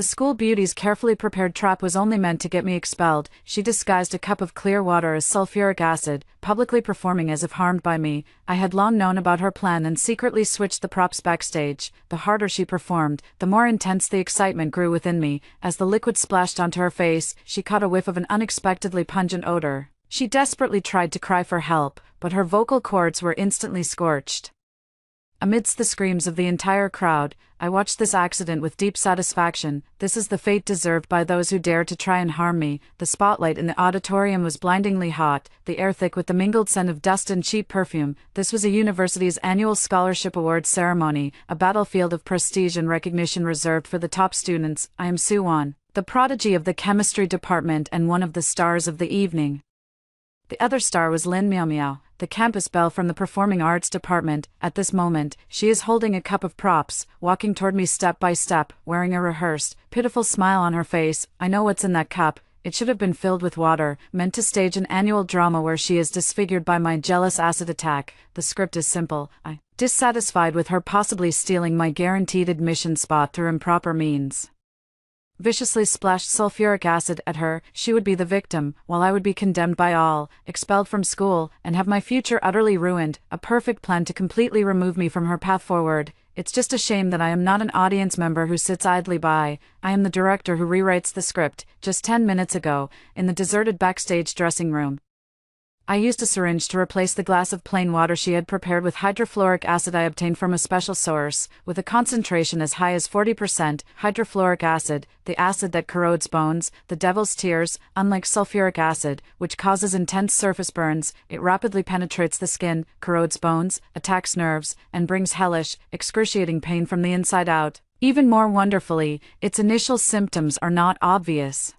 The school beauty's carefully prepared trap was only meant to get me expelled. She disguised a cup of clear water as sulfuric acid, publicly performing as if harmed by me. I had long known about her plan and secretly switched the props backstage. The harder she performed, the more intense the excitement grew within me. As the liquid splashed onto her face, she caught a whiff of an unexpectedly pungent odor. She desperately tried to cry for help, but her vocal cords were instantly scorched. Amidst the screams of the entire crowd, I watched this accident with deep satisfaction. This is the fate deserved by those who dare to try and harm me. The spotlight in the auditorium was blindingly hot, the air thick with the mingled scent of dust and cheap perfume. This was a university's annual scholarship awards ceremony, a battlefield of prestige and recognition reserved for the top students. I am Suwon, the prodigy of the chemistry department and one of the stars of the evening. The other star was Lin Miao, the campus belle from the performing arts department. At this moment, she is holding a cup of props, walking toward me step by step, wearing a rehearsed, pitiful smile on her face. I know what's in that cup. It should have been filled with water, meant to stage an annual drama where she is disfigured by my jealous acid attack. The script is simple. Dissatisfied with her possibly stealing my guaranteed admission spot through improper means, viciously splashed sulfuric acid at her. She would be the victim, while I would be condemned by all, expelled from school, and have my future utterly ruined. A perfect plan to completely remove me from her path forward. It's just a shame that I am not an audience member who sits idly by. I am the director who rewrites the script. Just 10 minutes ago, in the deserted backstage dressing room, I used a syringe to replace the glass of plain water she had prepared with hydrofluoric acid I obtained from a special source, with a concentration as high as 40%. Hydrofluoric acid, the acid that corrodes bones, the devil's tears. Unlike sulfuric acid, which causes intense surface burns, it rapidly penetrates the skin, corrodes bones, attacks nerves, and brings hellish, excruciating pain from the inside out. Even more wonderfully, its initial symptoms are not obvious,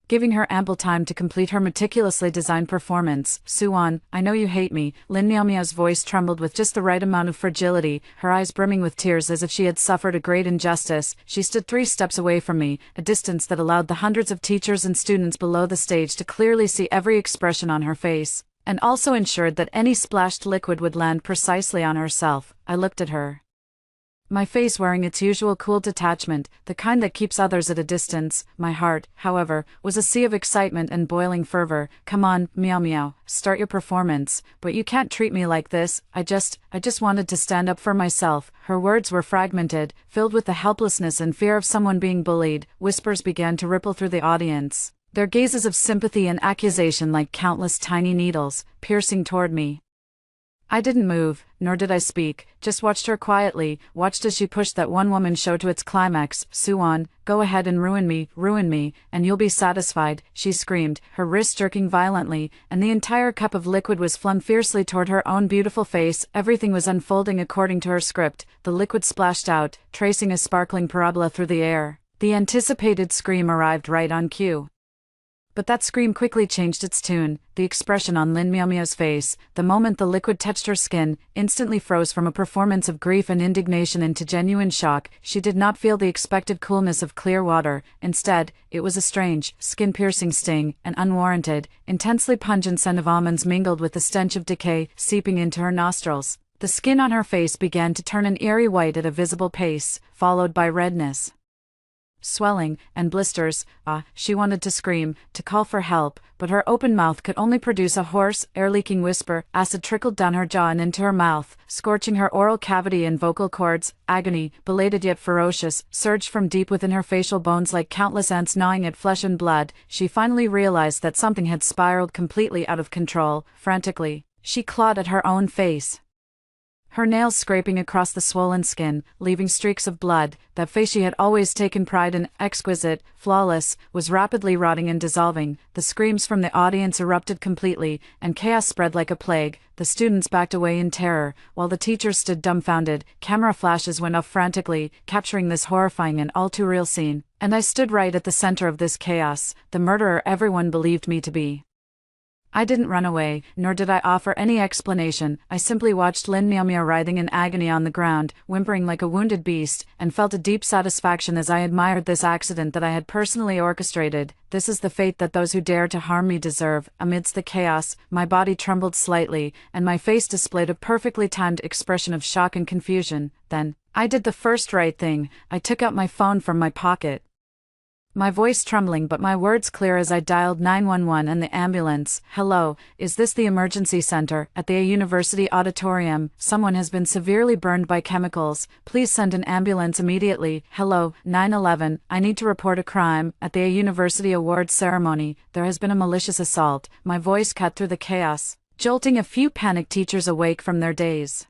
giving her ample time to complete her meticulously designed performance. Suwon, I know you hate me. Lin Miao's voice trembled with just the right amount of fragility, her eyes brimming with tears as if she had suffered a great injustice. She stood 3 steps away from me, a distance that allowed the hundreds of teachers and students below the stage to clearly see every expression on her face, and also ensured that any splashed liquid would land precisely on herself. I looked at her, my face wearing its usual cool detachment, the kind that keeps others at a distance. My heart, however, was a sea of excitement and boiling fervor. Come on, Miao, start your performance, but you can't treat me like this. I just wanted to stand up for myself. Her words were fragmented, filled with the helplessness and fear of someone being bullied. Whispers began to ripple through the audience, their gazes of sympathy and accusation like countless tiny needles, piercing toward me. I didn't move, nor did I speak, just watched her quietly, watched as she pushed that one-woman show to its climax. Suwon, go ahead and ruin me, and you'll be satisfied, she screamed, her wrist jerking violently, and the entire cup of liquid was flung fiercely toward her own beautiful face. Everything was unfolding according to her script. The liquid splashed out, tracing a sparkling parabola through the air. The anticipated scream arrived right on cue. But that scream quickly changed its tune. The expression on Lin Miao's face, the moment the liquid touched her skin, instantly froze from a performance of grief and indignation into genuine shock. She did not feel the expected coolness of clear water. Instead, it was a strange, skin-piercing sting, an unwarranted, intensely pungent scent of almonds mingled with the stench of decay, seeping into her nostrils. The skin on her face began to turn an eerie white at a visible pace, followed by redness, swelling, and blisters. She wanted to scream, to call for help, but her open mouth could only produce a hoarse, air-leaking whisper. Acid trickled down her jaw and into her mouth, scorching her oral cavity and vocal cords. Agony, belated yet ferocious, surged from deep within her facial bones like countless ants gnawing at flesh and blood. She finally realized that something had spiraled completely out of control. Frantically, she clawed at her own face, her nails scraping across the swollen skin, leaving streaks of blood. That face she had always taken pride in, exquisite, flawless, was rapidly rotting and dissolving. The screams from the audience erupted completely, and chaos spread like a plague. The students backed away in terror, while the teachers stood dumbfounded. Camera flashes went off frantically, capturing this horrifying and all-too-real scene. And I stood right at the center of this chaos, the murderer everyone believed me to be. I didn't run away, nor did I offer any explanation. I simply watched Lin Miao writhing in agony on the ground, whimpering like a wounded beast, and felt a deep satisfaction as I admired this accident that I had personally orchestrated. This is the fate that those who dare to harm me deserve. Amidst the chaos, my body trembled slightly, and my face displayed a perfectly timed expression of shock and confusion. Then, I did the first right thing. I took out my phone from my pocket, My voice trembling but my words clear as I dialed 911 and the ambulance. Hello, is this the emergency center? At the University Auditorium, someone has been severely burned by chemicals. Please send an ambulance immediately. Hello, 911, I need to report a crime. At the University Awards ceremony, there has been a malicious assault. My voice cut through the chaos, jolting a few panicked teachers awake from their daze,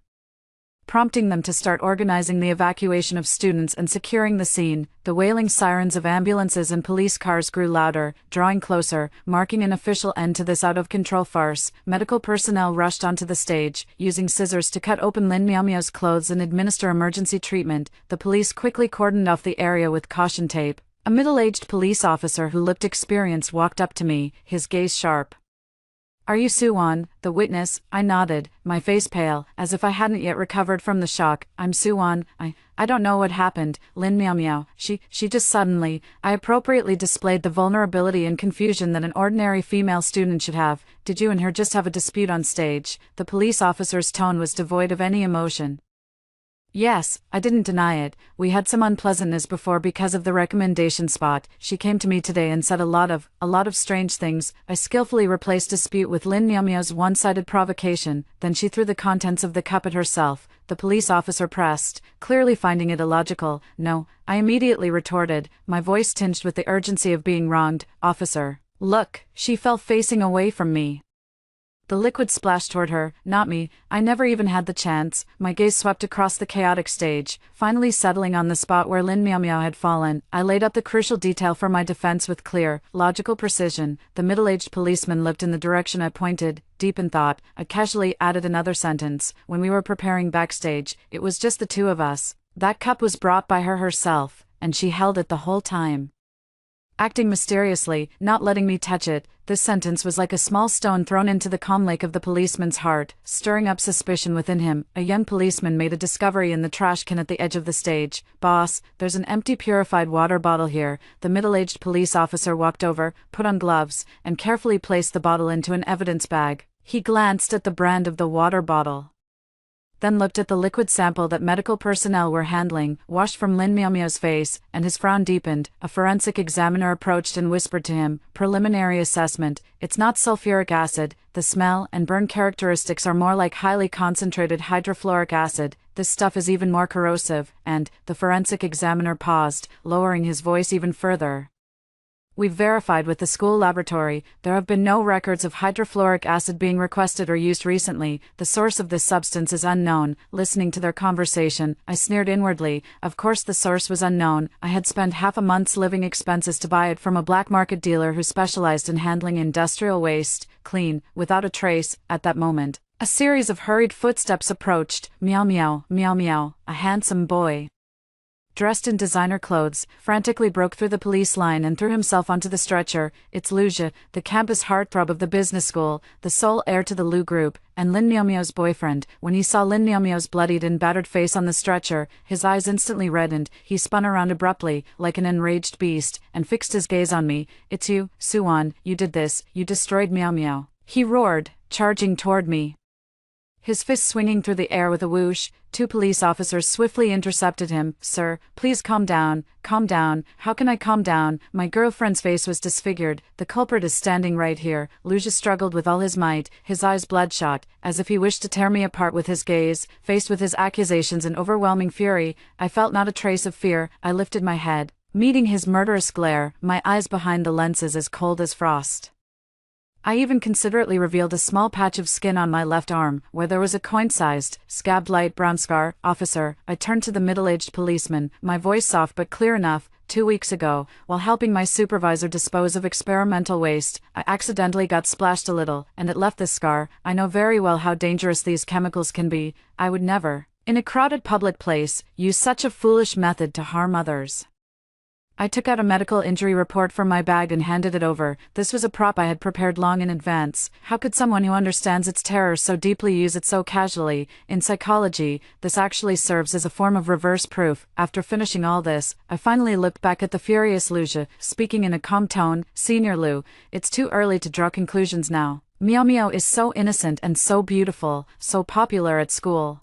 prompting them to start organizing the evacuation of students and securing the scene. The wailing sirens of ambulances and police cars grew louder, drawing closer, marking an official end to this out-of-control farce. Medical personnel rushed onto the stage, using scissors to cut open Lin Miao Miao's clothes and administer emergency treatment. The police quickly cordoned off the area with caution tape. A middle-aged police officer who looked experienced walked up to me, his gaze sharp. Are you Suwon, the witness? I nodded, my face pale, as if I hadn't yet recovered from the shock. I'm Suwon. I don't know what happened, Lin Miao Miao. She just suddenly. I appropriately displayed the vulnerability and confusion that an ordinary female student should have. Did you and her just have a dispute on stage? The police officer's tone was devoid of any emotion. Yes, I didn't deny it. We had some unpleasantness before because of the recommendation spot. She came to me today and said a lot of strange things. I skillfully replaced dispute with Lin Miao Miao's one-sided provocation, then she threw the contents of the cup at herself. The police officer pressed, clearly finding it illogical. No, I immediately retorted, my voice tinged with the urgency of being wronged. Officer, look. She fell facing away from me. The liquid splashed toward her, not me. I never even had the chance. My gaze swept across the chaotic stage, finally settling on the spot where Lin Miao Miao had fallen. I laid out the crucial detail for my defense with clear, logical precision. The middle-aged policeman looked in the direction I pointed, deep in thought. I casually added another sentence. When we were preparing backstage, it was just the two of us. That cup was brought by her herself, and she held it the whole time, acting mysteriously, not letting me touch it. This sentence was like a small stone thrown into the calm lake of the policeman's heart, stirring up suspicion within him. A young policeman made a discovery in the trash can at the edge of the stage. Boss, there's an empty purified water bottle here. The middle-aged police officer walked over, put on gloves, and carefully placed the bottle into an evidence bag. He glanced at the brand of the water bottle, then looked at the liquid sample that medical personnel were handling, washed from Lin Miao Miao's face, and his frown deepened. A forensic examiner approached and whispered to him, preliminary assessment, it's not sulfuric acid. The smell and burn characteristics are more like highly concentrated hydrofluoric acid. This stuff is even more corrosive, and, the forensic examiner paused, lowering his voice even further. We've verified with the school laboratory, there have been no records of hydrofluoric acid being requested or used recently. The source of this substance is unknown. Listening to their conversation, I sneered inwardly. Of course the source was unknown. I had spent half a month's living expenses to buy it from a black market dealer who specialized in handling industrial waste, clean, without a trace. At that moment, a series of hurried footsteps approached. Meow meow, meow meow. A handsome boy, dressed in designer clothes, frantically broke through the police line and threw himself onto the stretcher. It's Luja, the campus heartthrob of the business school, the sole heir to the Lu group, and Lin Miao Miao's boyfriend. When he saw Lin Miao Miao's bloodied and battered face on the stretcher, his eyes instantly reddened. He spun around abruptly, like an enraged beast, and fixed his gaze on me. It's you, Suwon, you did this, you destroyed Miao Miao, he roared, charging toward me, his fist swinging through the air with a whoosh. Two police officers swiftly intercepted him. Sir, please calm down. Calm down. How can I calm down? My girlfriend's face was disfigured. The culprit is standing right here. Luja struggled with all his might, his eyes bloodshot, as if he wished to tear me apart with his gaze. Faced with his accusations and overwhelming fury, I felt not a trace of fear. I lifted my head, meeting his murderous glare, my eyes behind the lenses as cold as frost. I even considerately revealed a small patch of skin on my left arm, where there was a coin-sized, scabbed light brown scar. Officer, I turned to the middle-aged policeman, my voice soft but clear enough. 2 weeks ago, while helping my supervisor dispose of experimental waste, I accidentally got splashed a little, and it left this scar. I know very well how dangerous these chemicals can be. I would never, in a crowded public place, use such a foolish method to harm others. I took out a medical injury report from my bag and handed it over. This was a prop I had prepared long in advance. How could someone who understands its terror so deeply use it so casually? In psychology, this actually serves as a form of reverse proof. After finishing all this, I finally looked back at the furious Luja, speaking in a calm tone. Senior Lu, it's too early to draw conclusions now. Miao Miao is so innocent and so beautiful, so popular at school.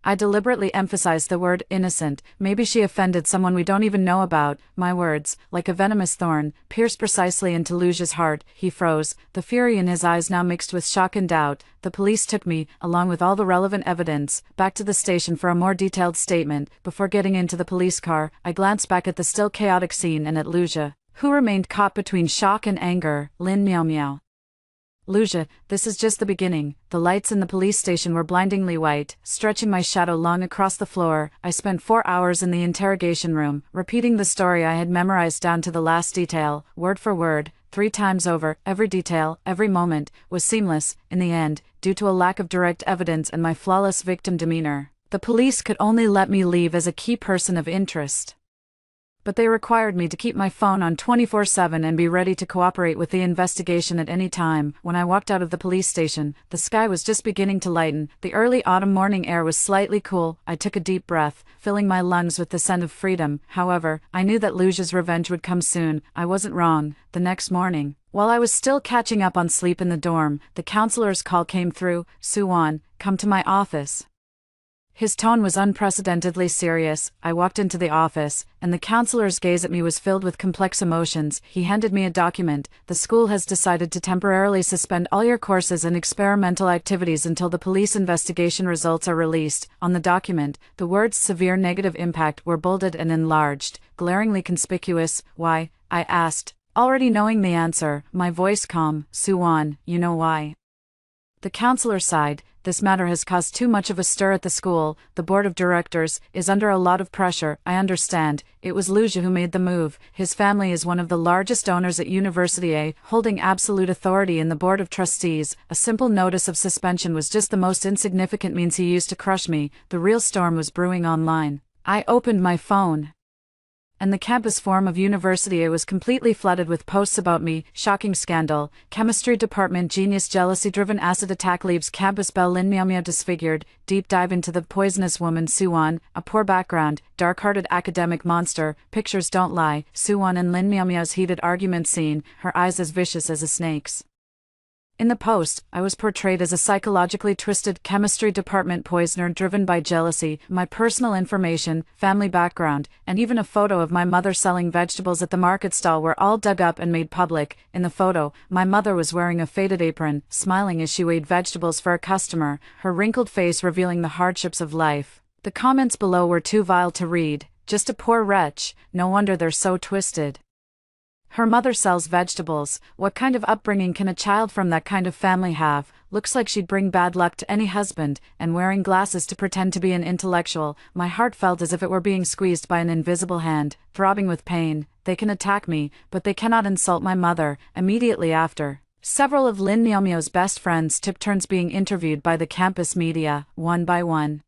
I deliberately emphasized the word innocent. Maybe she offended someone we don't even know about. My words, like a venomous thorn, pierced precisely into Luja's heart. He froze, the fury in his eyes now mixed with shock and doubt. The police took me, along with all the relevant evidence, back to the station for a more detailed statement. Before getting into the police car, I glanced back at the still chaotic scene and at Luja, who remained caught between shock and anger. Lin Meow Meow. Luja, this is just the beginning. The lights in the police station were blindingly white, stretching my shadow long across the floor. I spent 4 hours in the interrogation room, repeating the story I had memorized down to the last detail, word for word, 3 times over. Every detail, every moment, was seamless. In the end, due to a lack of direct evidence and my flawless victim demeanor, the police could only let me leave as a key person of interest. But they required me to keep my phone on 24/7 and be ready to cooperate with the investigation at any time. When I walked out of the police station, the sky was just beginning to lighten. The early autumn morning air was slightly cool. I took a deep breath, filling my lungs with the scent of freedom. However, I knew that Luja's revenge would come soon. I wasn't wrong. The next morning, while I was still catching up on sleep in the dorm, the counselor's call came through. Suwon, come to my office. His tone was unprecedentedly serious. I walked into the office, and the counselor's gaze at me was filled with complex emotions. He handed me a document. The school has decided to temporarily suspend all your courses and experimental activities until the police investigation results are released. On the document, the words severe negative impact were bolded and enlarged, glaringly conspicuous. Why? I asked, already knowing the answer, my voice calm. Suwon, you know why? The counselor sighed. This matter has caused too much of a stir at the school. The board of directors is under a lot of pressure. I understand. It was Luja who made the move. His family is one of the largest owners at University A, holding absolute authority in the board of trustees. A simple notice of suspension was just the most insignificant means he used to crush me. The real storm was brewing online. I opened my phone, and the campus forum of University A was completely flooded with posts about me. Shocking scandal. Chemistry department genius jealousy-driven acid attack leaves campus. Belle Lin Meow Meow disfigured. Deep dive into the poisonous woman Suwon. A poor background. Dark-hearted academic monster. Pictures don't lie. Suwon and Lin Meow Meow's heated argument scene. Her eyes as vicious as a snake's. In the post, I was portrayed as a psychologically twisted chemistry department poisoner driven by jealousy. My personal information, family background, and even a photo of my mother selling vegetables at the market stall were all dug up and made public. In the photo, my mother was wearing a faded apron, smiling as she weighed vegetables for a customer, her wrinkled face revealing the hardships of life. The comments below were too vile to read. Just a poor wretch, no wonder they're so twisted. Her mother sells vegetables. What kind of upbringing can a child from that kind of family have? Looks like she'd bring bad luck to any husband. And wearing glasses to pretend to be an intellectual. My heart felt as if it were being squeezed by an invisible hand, throbbing with pain. They can attack me, but they cannot insult my mother. Immediately after, several of Lin Meow Meow's best friends took turns being interviewed by the campus media, one by one.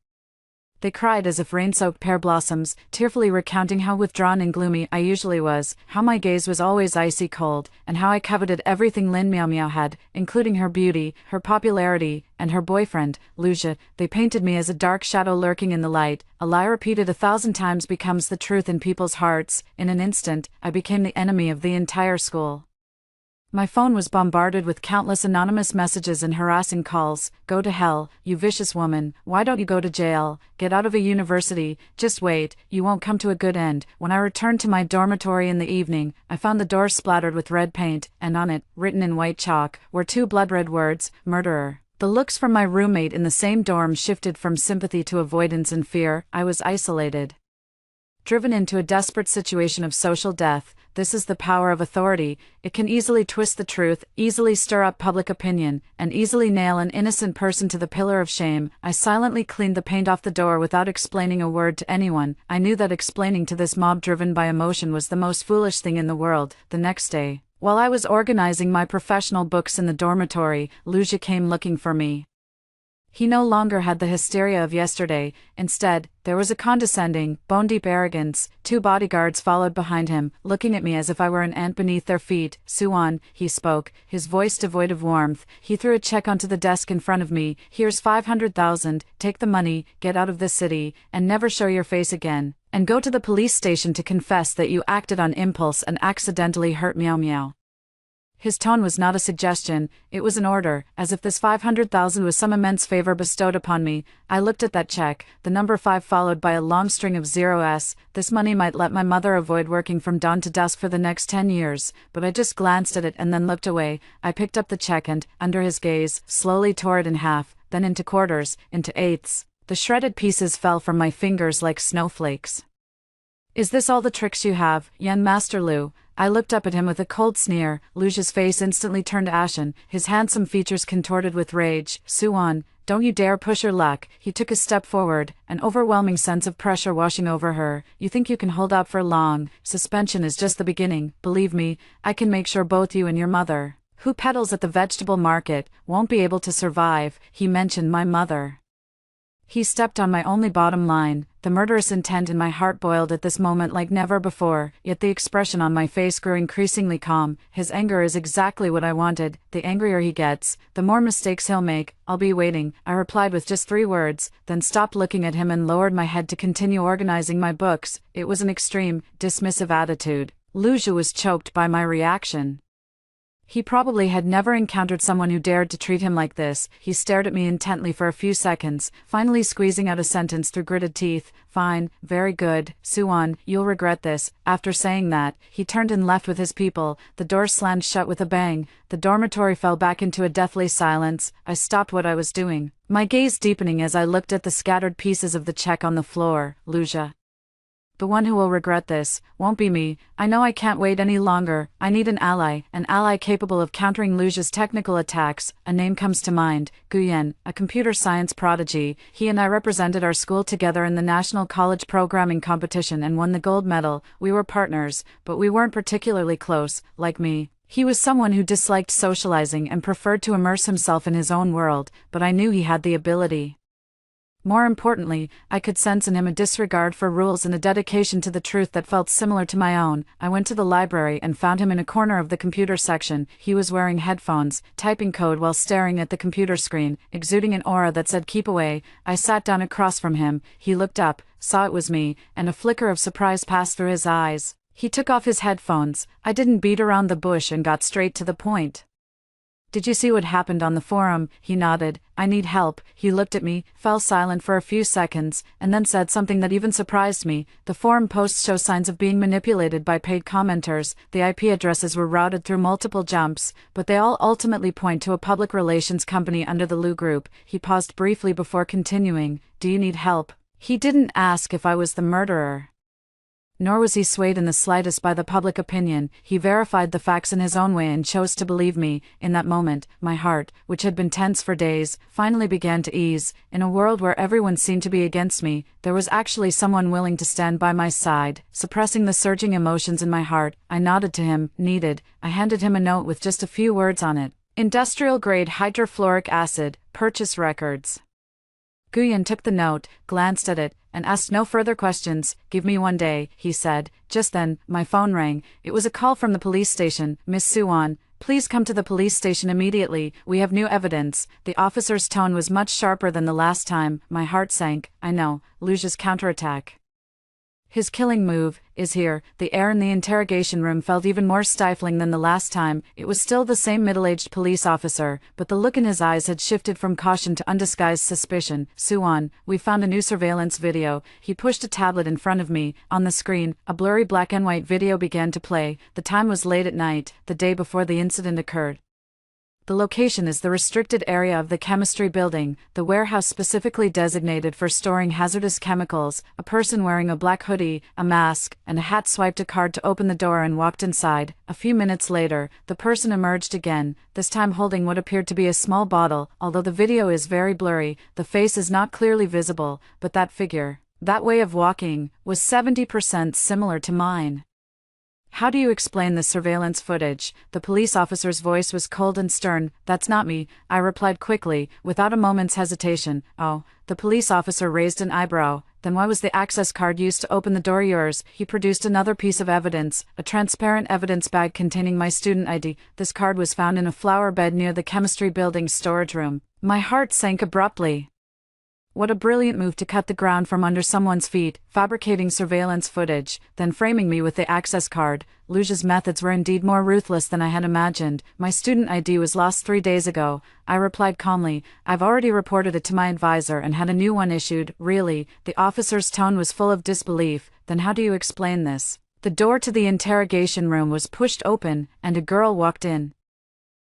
They cried as if rain-soaked pear blossoms, tearfully recounting how withdrawn and gloomy I usually was, how my gaze was always icy cold, and how I coveted everything Lin Meow Meow had, including her beauty, her popularity, and her boyfriend, Luja. They painted me as a dark shadow lurking in the light. A lie repeated 1,000 times becomes the truth in people's hearts. In an instant, I became the enemy of the entire school. My phone was bombarded with countless anonymous messages and harassing calls. Go to hell, you vicious woman. Why don't you go to jail? Get out of a university. Just wait, you won't come to a good end. When I returned to my dormitory in the evening, I found the door splattered with red paint, and on it, written in white chalk, were 2 blood-red words, murderer. The looks from my roommate in the same dorm shifted from sympathy to avoidance and fear. I was isolated, driven into a desperate situation of social death. This is the power of authority. It can easily twist the truth, easily stir up public opinion, and easily nail an innocent person to the pillar of shame. I silently cleaned the paint off the door without explaining a word to anyone. I knew that explaining to this mob driven by emotion was the most foolish thing in the world. The next day, while I was organizing my professional books in the dormitory, Luja came looking for me. He no longer had the hysteria of yesterday. Instead, there was a condescending, bone-deep arrogance. 2 bodyguards followed behind him, looking at me as if I were an ant beneath their feet. Suwon, he spoke, his voice devoid of warmth. He threw a check onto the desk in front of me. Here's 500,000, take the money, get out of this city, and never show your face again. And go to the police station to confess that you acted on impulse and accidentally hurt Meow Meow. His tone was not a suggestion, it was an order, as if this 500,000 was some immense favor bestowed upon me. I looked at that check, the number 5 followed by a long string of zeros. This money might let my mother avoid working from dawn to dusk for the next 10 years, but I just glanced at it and then looked away. I picked up the check and, under his gaze, slowly tore it in half, then into quarters, into eighths. The shredded pieces fell from my fingers like snowflakes. Is this all the tricks you have, young Master Lu? I looked up at him with a cold sneer. Luja's face instantly turned ashen, his handsome features contorted with rage. Suan, don't you dare push your luck. He took a step forward, an overwhelming sense of pressure washing over her. You think you can hold out for long? Suspension is just the beginning. Believe me, I can make sure both you and your mother, who peddles at the vegetable market, won't be able to survive. He mentioned my mother. He stepped on my only bottom line. The murderous intent in my heart boiled at this moment like never before, yet the expression on my face grew increasingly calm. His anger is exactly what I wanted. The angrier he gets, the more mistakes he'll make. I'll be waiting, I replied with just 3 words, then stopped looking at him and lowered my head to continue organizing my books. It was an extreme, dismissive attitude. Luja was choked by my reaction. He probably had never encountered someone who dared to treat him like this. He stared at me intently for a few seconds, finally squeezing out a sentence through gritted teeth. Fine, very good, Suan, you'll regret this. After saying that, he turned and left with his people. The door slammed shut with a bang. The dormitory fell back into a deathly silence. I stopped what I was doing, my gaze deepening as I looked at the scattered pieces of the check on the floor. Luja. The one who will regret this won't be me. I know I can't wait any longer. I need an ally capable of countering Luja's technical attacks. A name comes to mind, Guyen, a computer science prodigy. He and I represented our school together in the National College Programming Competition and won the gold medal. We were partners, but we weren't particularly close, like me. He was someone who disliked socializing and preferred to immerse himself in his own world, but I knew he had the ability. More importantly, I could sense in him a disregard for rules and a dedication to the truth that felt similar to my own. I went to the library and found him in a corner of the computer section. He was wearing headphones, typing code while staring at the computer screen, exuding an aura that said keep away. I sat down across from him. He looked up, saw it was me, and a flicker of surprise passed through his eyes. He took off his headphones. I didn't beat around the bush and got straight to the point. Did you see what happened on the forum? He nodded. I need help. He looked at me, fell silent for a few seconds, and then said something that even surprised me. The forum posts show signs of being manipulated by paid commenters. The IP addresses were routed through multiple jumps, but they all ultimately point to a public relations company under the Lu Group. He paused briefly before continuing. Do you need help? He didn't ask if I was the murderer. Nor was he swayed in the slightest by the public opinion. He verified the facts in his own way and chose to believe me. In that moment, my heart, which had been tense for days, finally began to ease. In a world where everyone seemed to be against me, there was actually someone willing to stand by my side. Suppressing the surging emotions in my heart, I nodded to him. Needed. I handed him a note with just a few words on it. Industrial-grade hydrofluoric acid, purchase records. Guyen took the note, glanced at it, and asked no further questions. Give me 1 day, he said. Just then, my phone rang. It was a call from the police station. Miss Suan, please come to the police station immediately. We have new evidence. The officer's tone was much sharper than the last time. My heart sank. I know, Luja's counterattack. His killing move is here. The air in the interrogation room felt even more stifling than the last time. It was still the same middle-aged police officer, but the look in his eyes had shifted from caution to undisguised suspicion. Suan, we found a new surveillance video. He pushed a tablet in front of me. On the screen, a blurry black and white video began to play. The time was late at night, the day before the incident occurred. The location is the restricted area of the chemistry building, the warehouse specifically designated for storing hazardous chemicals. A person wearing a black hoodie, a mask, and a hat swiped a card to open the door and walked inside. A few minutes later, the person emerged again, this time holding what appeared to be a small bottle. Although the video is very blurry, the face is not clearly visible, but that figure, that way of walking, was 70% similar to mine. How do you explain this surveillance footage? The police officer's voice was cold and stern. That's not me, I replied quickly, without a moment's hesitation. Oh, the police officer raised an eyebrow. Then why was the access card used to open the door yours? He produced another piece of evidence, a transparent evidence bag containing my student ID. This card was found in a flower bed near the chemistry building's storage room. My heart sank abruptly. What a brilliant move to cut the ground from under someone's feet, fabricating surveillance footage, then framing me with the access card. Luja's methods were indeed more ruthless than I had imagined. My student ID was lost 3 days ago. I replied calmly. I've already reported it to my advisor and had a new one issued. Really? The officer's tone was full of disbelief. Then how do you explain this? The door to the interrogation room was pushed open, and a girl walked in.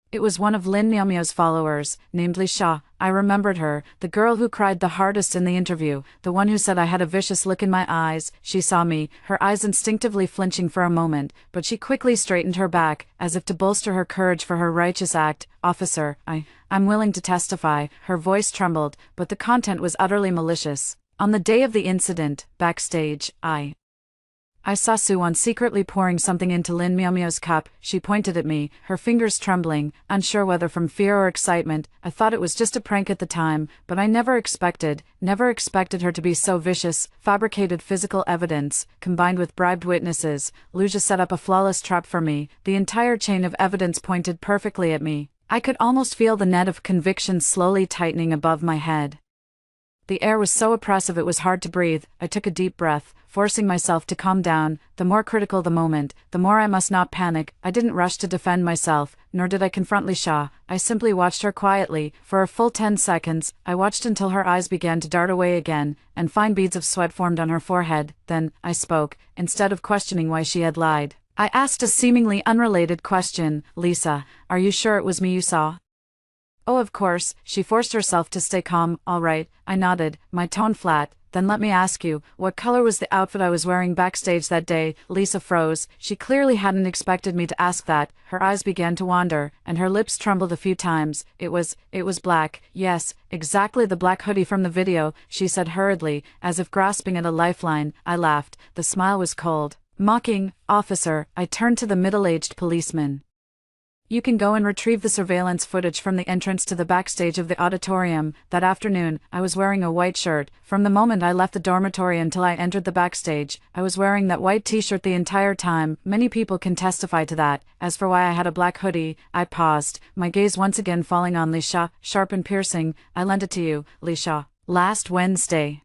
It was one of Lin Miaomio's followers, named Li Sha. I remembered her, the girl who cried the hardest in the interview, the one who said I had a vicious look in my eyes. She saw me, her eyes instinctively flinching for a moment, but she quickly straightened her back, as if to bolster her courage for her righteous act. Officer, I'm willing to testify. Her voice trembled, but the content was utterly malicious. On the day of the incident, backstage, I saw Suwon secretly pouring something into Lin Miaomio's cup. She pointed at me, her fingers trembling, unsure whether from fear or excitement. I thought it was just a prank at the time, but I never expected her to be so vicious. Fabricated physical evidence, combined with bribed witnesses. Luja set up a flawless trap for me. The entire chain of evidence pointed perfectly at me. I could almost feel the net of conviction slowly tightening above my head. The air was so oppressive it was hard to breathe. I took a deep breath, forcing myself to calm down. The more critical the moment, the more I must not panic. I didn't rush to defend myself, nor did I confront Li Sha. I simply watched her quietly. For a full 10 seconds, I watched until her eyes began to dart away again, and fine beads of sweat formed on her forehead. Then, I spoke, instead of questioning why she had lied. I asked a seemingly unrelated question. Lisa, are you sure it was me you saw? Oh, of course. She forced herself to stay calm. All right, I nodded, my tone flat. Then let me ask you, what color was the outfit I was wearing backstage that day? Lisa froze. She clearly hadn't expected me to ask that. Her eyes began to wander, and her lips trembled a few times. It was black. Yes, exactly the black hoodie from the video, she said hurriedly, as if grasping at a lifeline. I laughed. The smile was cold. Mocking. Officer, I turned to the middle-aged policeman. You can go and retrieve the surveillance footage from the entrance to the backstage of the auditorium. That afternoon, I was wearing a white shirt. From the moment I left the dormitory until I entered the backstage, I was wearing that white t-shirt the entire time. Many people can testify to that. As for why I had a black hoodie, I paused, my gaze once again falling on Li Sha, sharp and piercing. I lent it to you, Li Sha, last Wednesday.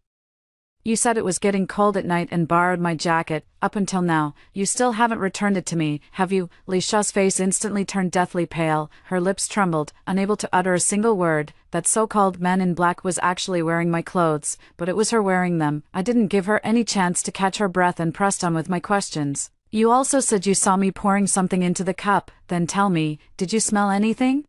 You said it was getting cold at night and borrowed my jacket. Up until now, you still haven't returned it to me, have you? Li Sha's face instantly turned deathly pale, her lips trembled, unable to utter a single word. That so-called man in black was actually wearing my clothes, but it was her wearing them. I didn't give her any chance to catch her breath and pressed on with my questions. You also said you saw me pouring something into the cup. Then tell me, did you smell anything?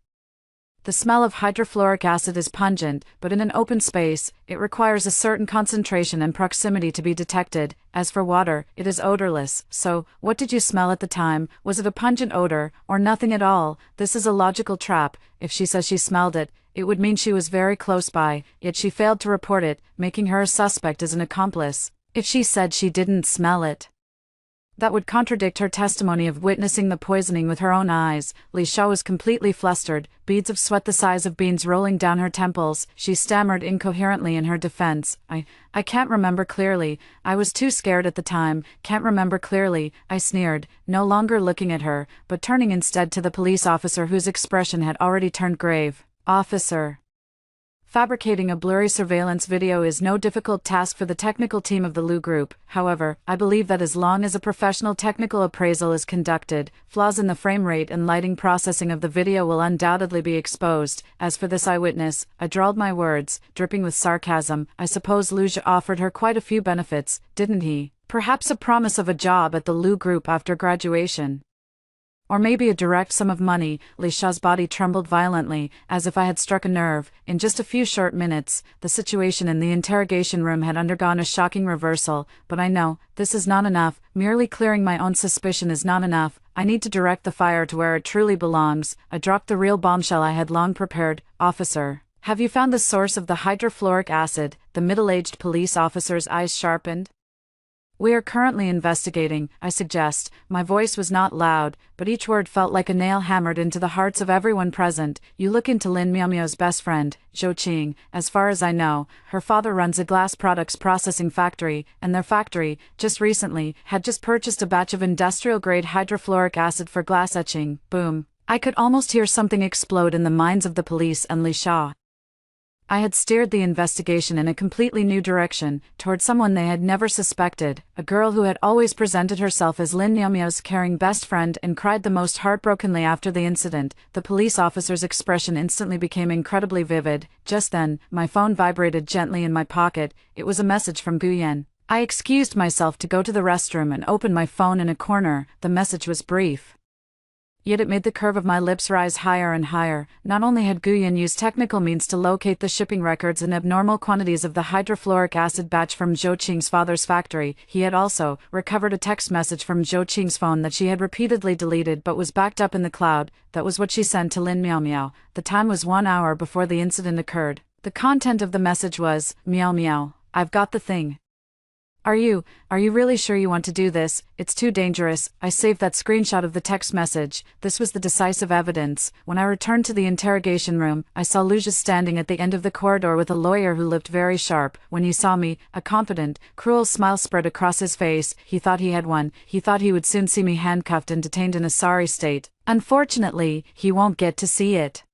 The smell of hydrofluoric acid is pungent, but in an open space, it requires a certain concentration and proximity to be detected. As for water, it is odorless. So, what did you smell at the time? Was it a pungent odor, or nothing at all? This is a logical trap. If she says she smelled it, it would mean she was very close by, yet she failed to report it, making her a suspect as an accomplice. If she said she didn't smell it, that would contradict her testimony of witnessing the poisoning with her own eyes. Li Sha was completely flustered, beads of sweat the size of beans rolling down her temples. She stammered incoherently in her defense. I can't remember clearly. I was too scared at the time. Can't remember clearly, I sneered, no longer looking at her, but turning instead to the police officer whose expression had already turned grave. Officer. Fabricating a blurry surveillance video is no difficult task for the technical team of the Lu Group. However, I believe that as long as a professional technical appraisal is conducted, flaws in the frame rate and lighting processing of the video will undoubtedly be exposed. As for this eyewitness, I drawled my words, dripping with sarcasm. I suppose Luja offered her quite a few benefits, didn't he? Perhaps a promise of a job at the Lu Group after graduation. Or maybe a direct sum of money. Li Sha's body trembled violently, as if I had struck a nerve. In just a few short minutes, the situation in the interrogation room had undergone a shocking reversal. But I know, this is not enough. Merely clearing my own suspicion is not enough. I need to direct the fire to where it truly belongs. I dropped the real bombshell I had long prepared. Officer, have you found the source of the hydrofluoric acid? The middle-aged police officer's eyes sharpened. We are currently investigating, I suggest. My voice was not loud, but each word felt like a nail hammered into the hearts of everyone present. You look into Lin Miaomio's best friend, Zhou Qing. As far as I know, her father runs a glass products processing factory, and their factory, just recently, had just purchased a batch of industrial-grade hydrofluoric acid for glass etching. Boom. I could almost hear something explode in the minds of the police and Li Sha. I had steered the investigation in a completely new direction, toward someone they had never suspected, a girl who had always presented herself as Lin Miao's caring best friend and cried the most heartbrokenly after the incident. The police officer's expression instantly became incredibly vivid. Just then, my phone vibrated gently in my pocket. It was a message from Guyen. I excused myself to go to the restroom and opened my phone in a corner. The message was brief, yet it made the curve of my lips rise higher and higher. Not only had Guyen used technical means to locate the shipping records and abnormal quantities of the hydrofluoric acid batch from Zhou Qing's father's factory, he had also recovered a text message from Zhou Qing's phone that she had repeatedly deleted but was backed up in the cloud. That was what she sent to Lin Miao. The time was 1 hour before the incident occurred. The content of the message was, Miao, I've got the thing. Are you really sure you want to do this? It's too dangerous. I saved that screenshot of the text message. This was the decisive evidence. When I returned to the interrogation room, I saw Lucius standing at the end of the corridor with a lawyer who looked very sharp. When he saw me, a confident, cruel smile spread across his face. He thought he had won. He thought he would soon see me handcuffed and detained in a sorry state. Unfortunately, he won't get to see it.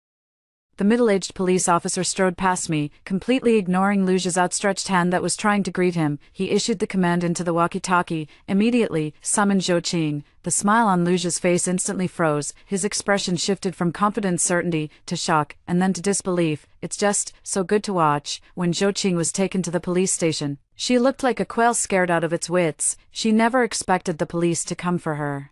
The middle-aged police officer strode past me, completely ignoring Lucia's outstretched hand that was trying to greet him. He issued the command into the walkie-talkie. Immediately, summon Zhou Qing. The smile on Lucia's face instantly froze. His expression shifted from confident certainty to shock, and then to disbelief. It's just so good to watch. When Zhou Qing was taken to the police station, she looked like a quail scared out of its wits. She never expected the police to come for her.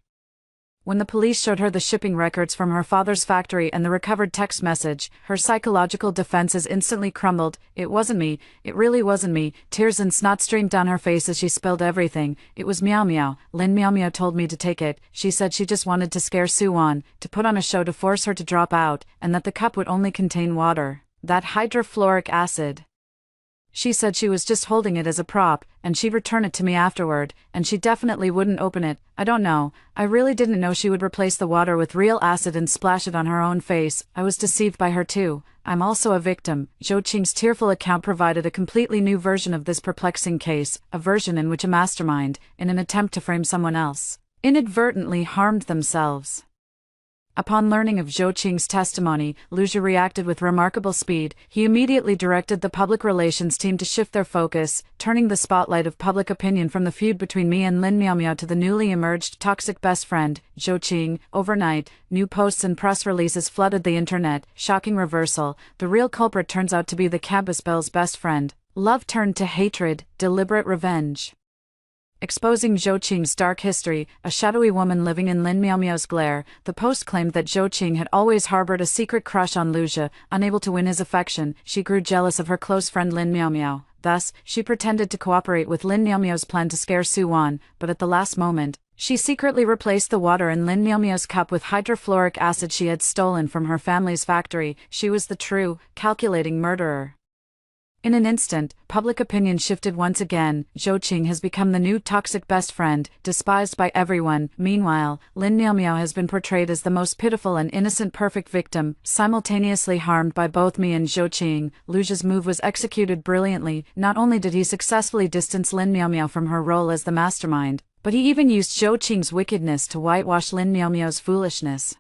When the police showed her the shipping records from her father's factory and the recovered text message, her psychological defenses instantly crumbled. It wasn't me. It really wasn't me. Tears and snot streamed down her face as she spilled everything. It was Miao. Lin Miao told me to take it. She said she just wanted to scare Suwan, to put on a show to force her to drop out, and that the cup would only contain water. That hydrofluoric acid. She said she was just holding it as a prop, and she'd return it to me afterward, and she definitely wouldn't open it. I don't know. I really didn't know she would replace the water with real acid and splash it on her own face. I was deceived by her too. I'm also a victim. Zhou Qing's tearful account provided a completely new version of this perplexing case, a version in which a mastermind, in an attempt to frame someone else, inadvertently harmed themselves. Upon learning of Zhou Qing's testimony, Lucia reacted with remarkable speed. He immediately directed the public relations team to shift their focus, turning the spotlight of public opinion from the feud between me and Lin Miao to the newly emerged toxic best friend, Zhou Qing. Overnight, new posts and press releases flooded the internet. Shocking reversal. The real culprit turns out to be the campus Belle's best friend. Love turned to hatred, deliberate revenge. Exposing Zhou Qing's dark history, a shadowy woman living in Lin Miao's glare, the post claimed that Zhou Qing had always harbored a secret crush on Lucia. Unable to win his affection, she grew jealous of her close friend Lin Miao. Thus, she pretended to cooperate with Lin Miao's plan to scare Suwan, but at the last moment, she secretly replaced the water in Lin Miao's cup with hydrofluoric acid she had stolen from her family's factory. She was the true, calculating murderer. In an instant, public opinion shifted once again. Zhou Qing has become the new toxic best friend, despised by everyone. Meanwhile, Lin Miao has been portrayed as the most pitiful and innocent perfect victim, simultaneously harmed by both me and Zhou Qing. Lucia's move was executed brilliantly. Not only did he successfully distance Lin Miao from her role as the mastermind, but he even used Zhou Qing's wickedness to whitewash Lin Miao's foolishness.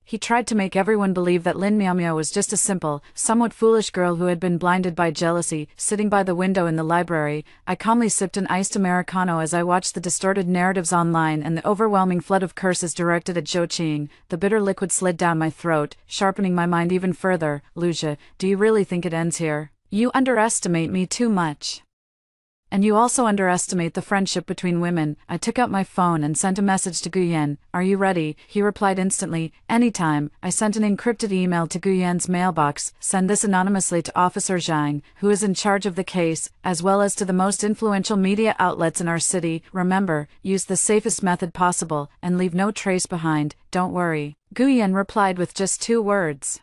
He tried to make everyone believe that Lin Miao was just a simple, somewhat foolish girl who had been blinded by jealousy. Sitting by the window in the library, I calmly sipped an iced Americano as I watched the distorted narratives online and the overwhelming flood of curses directed at Zhou Qing. The bitter liquid slid down my throat, sharpening my mind even further. Lucia, do you really think it ends here? You underestimate me too much. And you also underestimate the friendship between women. I took out my phone and sent a message to Guyen. Are you ready? He replied instantly. Anytime. I sent an encrypted email to Guyen's mailbox. Send this anonymously to Officer Zhang, who is in charge of the case, as well as to the most influential media outlets in our city. Remember, use the safest method possible, and leave no trace behind. Don't worry. Guyen replied with just 2 words.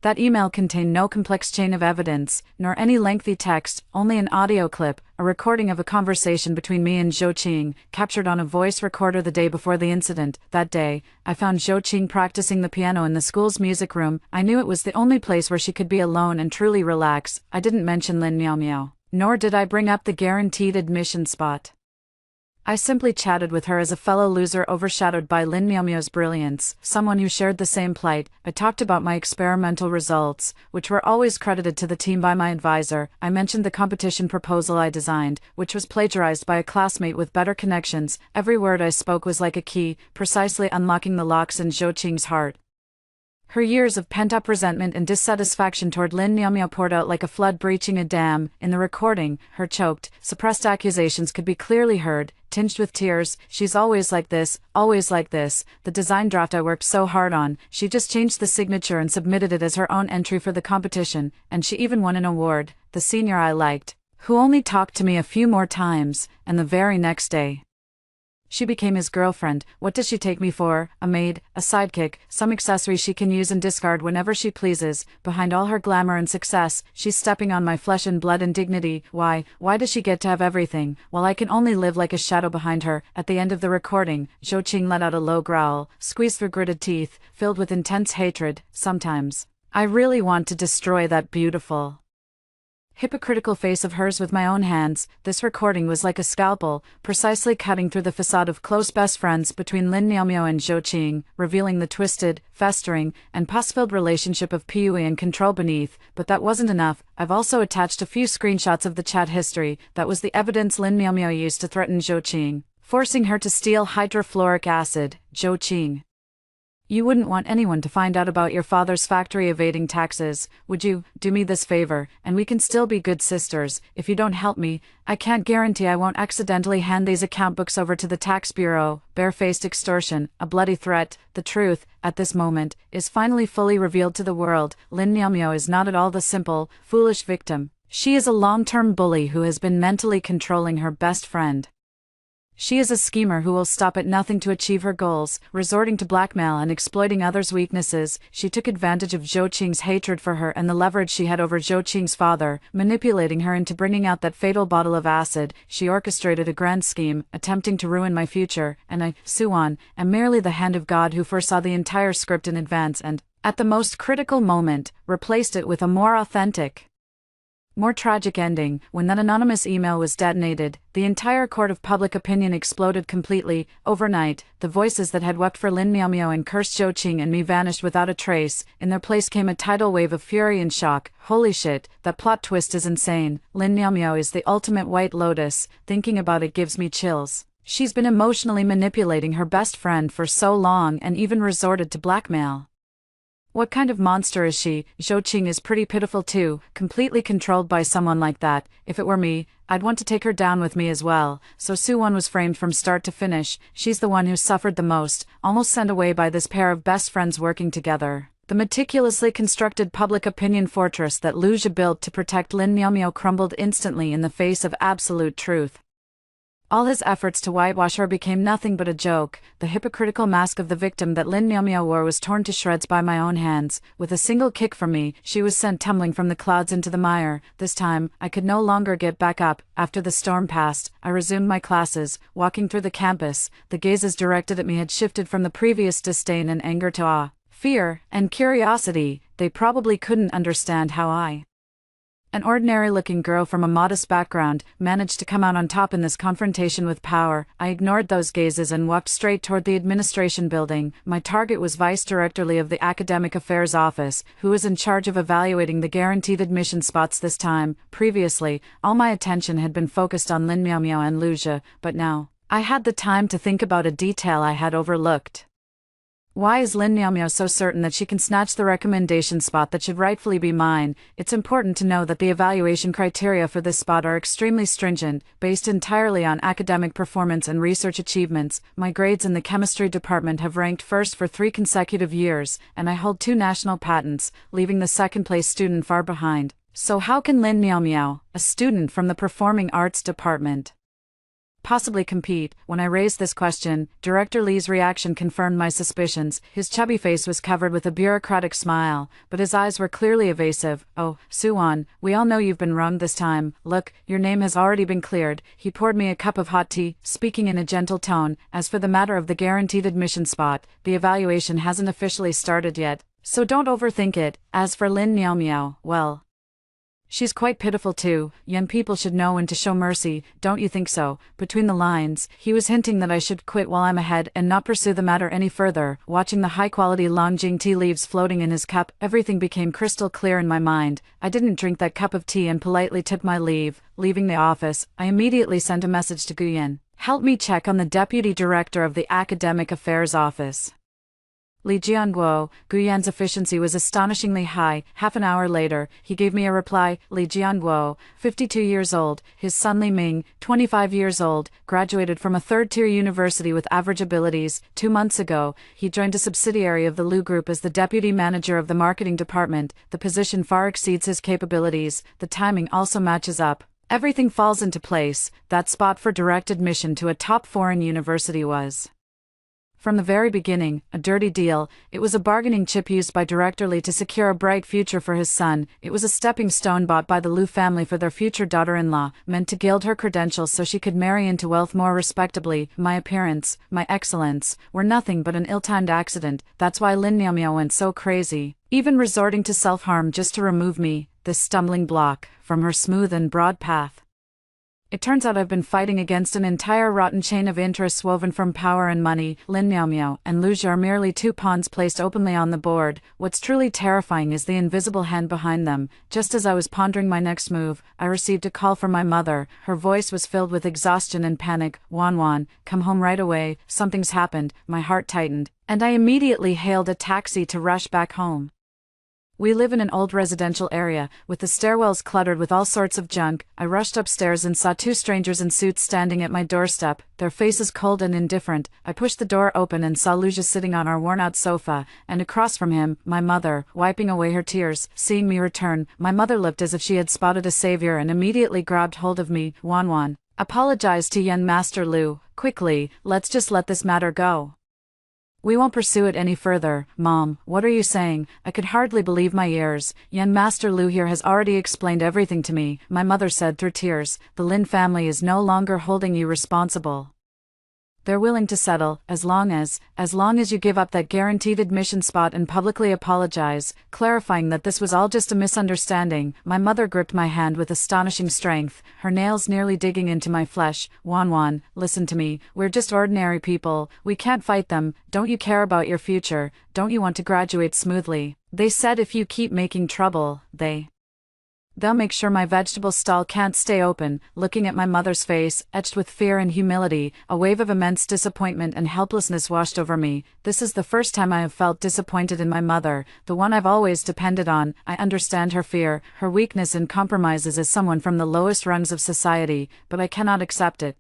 That email contained no complex chain of evidence, nor any lengthy text, only an audio clip, a recording of a conversation between me and Zhou Qing, captured on a voice recorder the day before the incident. That day, I found Zhou Qing practicing the piano in the school's music room. I knew it was the only place where she could be alone and truly relax. I didn't mention Lin Miao, nor did I bring up the guaranteed admission spot. I simply chatted with her as a fellow loser overshadowed by Lin Miaomiao's brilliance, someone who shared the same plight. I talked about my experimental results, which were always credited to the team by my advisor. I mentioned the competition proposal I designed, which was plagiarized by a classmate with better connections. Every word I spoke was like a key, precisely unlocking the locks in Zhou Qing's heart. Her years of pent-up resentment and dissatisfaction toward Lin Miaomiao poured out like a flood breaching a dam. In the recording, her choked, suppressed accusations could be clearly heard, tinged with tears. She's always like this, always like this. The design draft I worked so hard on, she just changed the signature and submitted it as her own entry for the competition, and she even won an award. The senior I liked, who only talked to me a few more times, and the very next day she became his girlfriend. What does she take me for? A maid, a sidekick, some accessory she can use and discard whenever she pleases. Behind all her glamour and success, she's stepping on my flesh and blood and dignity. Why does she get to have everything, while I can only live like a shadow behind her? At the end of the recording, Zhou Qing let out a low growl, squeezed through gritted teeth, filled with intense hatred. Sometimes I really want to destroy that beautiful, hypocritical face of hers with my own hands. This recording was like a scalpel, precisely cutting through the facade of close best friends between Lin Miaomiao and Zhou Qing, revealing the twisted, festering, and pus-filled relationship of Pui and control beneath. But that wasn't enough. I've also attached a few screenshots of the chat history. That was the evidence Lin Miaomiao used to threaten Zhou Qing, forcing her to steal hydrofluoric acid. Zhou Qing, you wouldn't want anyone to find out about your father's factory evading taxes, would you? Do me this favor, and we can still be good sisters. If you don't help me, I can't guarantee I won't accidentally hand these account books over to the tax bureau. Barefaced extortion, a bloody threat. The truth, at this moment, is finally fully revealed to the world. Lin Miaomiao is not at all the simple, foolish victim. She is a long-term bully who has been mentally controlling her best friend. She is a schemer who will stop at nothing to achieve her goals, resorting to blackmail and exploiting others' weaknesses. She took advantage of Zhou Qing's hatred for her and the leverage she had over Zhou Qing's father, manipulating her into bringing out that fatal bottle of acid. She orchestrated a grand scheme, attempting to ruin my future, and I, Suan, am merely the hand of God who foresaw the entire script in advance and, at the most critical moment, replaced it with a more authentic, more tragic ending. When that anonymous email was detonated, the entire court of public opinion exploded completely. Overnight, the voices that had wept for Lin Miaomiao and cursed Zhou Qing and me vanished without a trace. In their place came a tidal wave of fury and shock. Holy shit, that plot twist is insane. Lin Miaomiao is the ultimate white lotus. Thinking about it gives me chills. She's been emotionally manipulating her best friend for so long and even resorted to blackmail. What kind of monster is she? Zhou Qing is pretty pitiful too, completely controlled by someone like that. If it were me, I'd want to take her down with me as well. So Suwon was framed from start to finish. She's the one who suffered the most, almost sent away by this pair of best friends working together. The meticulously constructed public opinion fortress that Lu Zhi built to protect Lin Miaomiao crumbled instantly in the face of absolute truth. All his efforts to whitewash her became nothing but a joke. The hypocritical mask of the victim that Lin Miaomiao wore was torn to shreds by my own hands. With a single kick from me, she was sent tumbling from the clouds into the mire. This time, I could no longer get back up. After the storm passed, I resumed my classes. Walking through the campus, the gazes directed at me had shifted from the previous disdain and anger to awe, fear, and curiosity. They probably couldn't understand how I, an ordinary-looking girl from a modest background, managed to come out on top in this confrontation with power. I ignored those gazes and walked straight toward the administration building. My target was Vice Director Lee of the Academic Affairs Office, who was in charge of evaluating the guaranteed admission spots this time. Previously, all my attention had been focused on Lin Miaomiao and Lu Zhi, but now, I had the time to think about a detail I had overlooked. Why is Lin Miaomiao so certain that she can snatch the recommendation spot that should rightfully be mine? It's important to know that the evaluation criteria for this spot are extremely stringent, based entirely on academic performance and research achievements. My grades in the chemistry department have ranked first for 3 consecutive years, and I hold 2 national patents, leaving the second-place student far behind. So how can Lin Miaomiao, a student from the performing arts department, possibly compete? When I raised this question, Director Lee's reaction confirmed my suspicions. His chubby face was covered with a bureaucratic smile, but his eyes were clearly evasive. Oh, Suwon, we all know you've been wrong this time. Look, your name has already been cleared. He poured me a cup of hot tea, speaking in a gentle tone. As for the matter of the guaranteed admission spot, the evaluation hasn't officially started yet, so don't overthink it. As for Lin Miaomiao, well, She's quite pitiful too. Young people should know when to show mercy, don't you think so? Between the lines, he was hinting that I should quit while I'm ahead and not pursue the matter any further. Watching the high-quality Longjing tea leaves floating in his cup, everything became crystal clear in my mind. I didn't drink that cup of tea and politely tipped my leave. Leaving the office, I immediately sent a message to Guyan. Help me check on the Deputy Director of the Academic Affairs Office. Li Jianguo. Guyan's efficiency was astonishingly high. Half an hour later, he gave me a reply. Li Jianguo, 52 years old, his son Li Ming, 25 years old, graduated from a third-tier university with average abilities. 2 months ago, he joined a subsidiary of the Lu Group as the deputy manager of the marketing department. The position far exceeds his capabilities. The timing also matches up. Everything falls into place. That spot for direct admission to a top foreign university was, from the very beginning, a dirty deal. It was a bargaining chip used by Director Li to secure a bright future for his son. It was a stepping stone bought by the Lu family for their future daughter-in-law, meant to gild her credentials so she could marry into wealth more respectably. My appearance, my excellence, were nothing but an ill-timed accident. That's why Lin Miaomiao went so crazy, even resorting to self-harm just to remove me, this stumbling block, from her smooth and broad path. It turns out I've been fighting against an entire rotten chain of interests woven from power and money. Lin Miaomiao and Lu Zhi are merely two pawns placed openly on the board. What's truly terrifying is the invisible hand behind them. Just as I was pondering my next move, I received a call from my mother. Her voice was filled with exhaustion and panic. Wan, come home right away, something's happened. My heart tightened, and I immediately hailed a taxi to rush back home. We live in an old residential area, with the stairwells cluttered with all sorts of junk. I rushed upstairs and saw two strangers in suits standing at my doorstep, their faces cold and indifferent. I pushed the door open and saw Lu Zhi sitting on our worn-out sofa, and across from him, my mother, wiping away her tears. Seeing me return, my mother looked as if she had spotted a savior and immediately grabbed hold of me. Wan, apologize to young Master Lu, quickly, let's just let this matter go. We won't pursue it any further. Mom, what are you saying? I could hardly believe my ears. Young Master Lu here has already explained everything to me, my mother said through tears. The Lin family is no longer holding you responsible. They're willing to settle, as long as you give up that guaranteed admission spot and publicly apologize, clarifying that this was all just a misunderstanding. My mother gripped my hand with astonishing strength, her nails nearly digging into my flesh. Wan, listen to me, we're just ordinary people, we can't fight them. Don't you care about your future? Don't you want to graduate smoothly? They said if you keep making trouble, they'll make sure my vegetable stall can't stay open. Looking at my mother's face, etched with fear and humility, a wave of immense disappointment and helplessness washed over me. This is the first time I have felt disappointed in my mother, the one I've always depended on. I understand her fear, her weakness and compromises as someone from the lowest rungs of society, but I cannot accept it.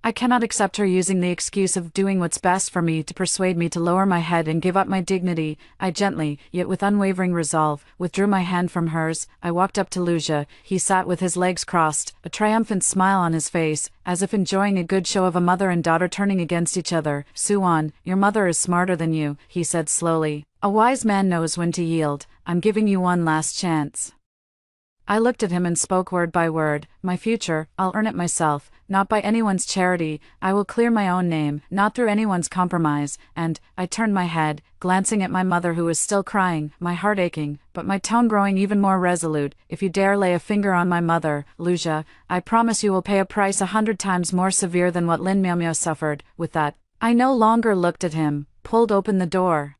I cannot accept her using the excuse of doing what's best for me to persuade me to lower my head and give up my dignity. I gently, yet with unwavering resolve, withdrew my hand from hers. I walked up to Lu Zhi. He sat with his legs crossed, a triumphant smile on his face, as if enjoying a good show of a mother and daughter turning against each other. Suan, your mother is smarter than you, he said slowly. A wise man knows when to yield. I'm giving you one last chance. I looked at him and spoke word by word. My future, I'll earn it myself, not by anyone's charity. I will clear my own name, not through anyone's compromise. And I turned my head, glancing at my mother who was still crying, my heart aching, but my tone growing even more resolute. If you dare lay a finger on my mother, Lu Zhi, I promise you will pay a price 100 times more severe than what Lin Miaomiao suffered. With that, I no longer looked at him, pulled open the door,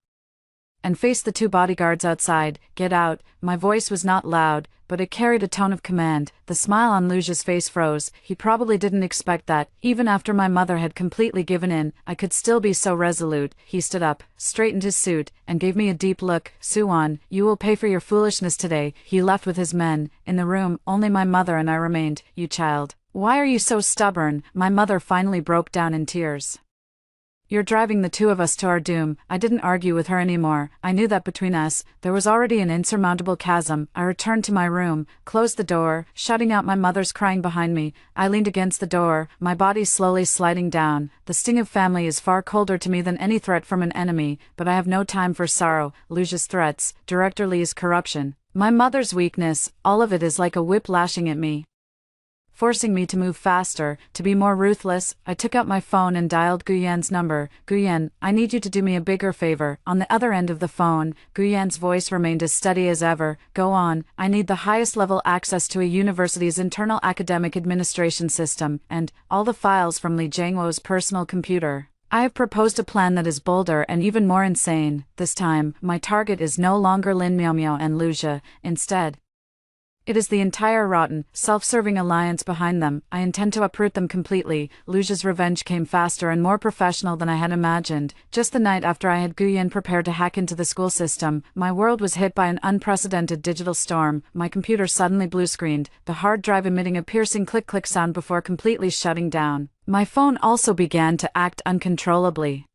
and faced the two bodyguards outside. Get out. My voice was not loud, but it carried a tone of command. The smile on Lu Zhi's face froze. He probably didn't expect that, even after my mother had completely given in, I could still be so resolute. He stood up, straightened his suit, and gave me a deep look. Suan, you will pay for your foolishness today. He left with his men. In the room, only my mother and I remained. You child, why are you so stubborn? My mother finally broke down in tears. You're driving the two of us to our doom. I didn't argue with her anymore. I knew that between us, there was already an insurmountable chasm. I returned to my room, closed the door, shutting out my mother's crying behind me. I leaned against the door, my body slowly sliding down. The sting of family is far colder to me than any threat from an enemy, but I have no time for sorrow. Lu Zhi's threats, Director Li's corruption, my mother's weakness, all of it is like a whip lashing at me. forcing me to move faster, to be more ruthless. I took out my phone and dialed Guyen's number. Guyen, I need you to do me a bigger favor. On the other end of the phone, Guyen's voice remained as steady as ever. Go on, I need the highest level access to a university's internal academic administration system, and all the files from Li Jiangwo's personal computer. I have proposed a plan that is bolder and even more insane. This time, my target is no longer Lin Miaomiao and Lu Zhe. Instead, it is the entire rotten, self-serving alliance behind them. I intend to uproot them completely. Lu Zhe's revenge came faster and more professional than I had imagined. Just the night after I had Guyen prepared to hack into the school system, my world was hit by an unprecedented digital storm. My computer suddenly blue-screened, the hard drive emitting a piercing click-click sound before completely shutting down. My phone also began to act uncontrollably,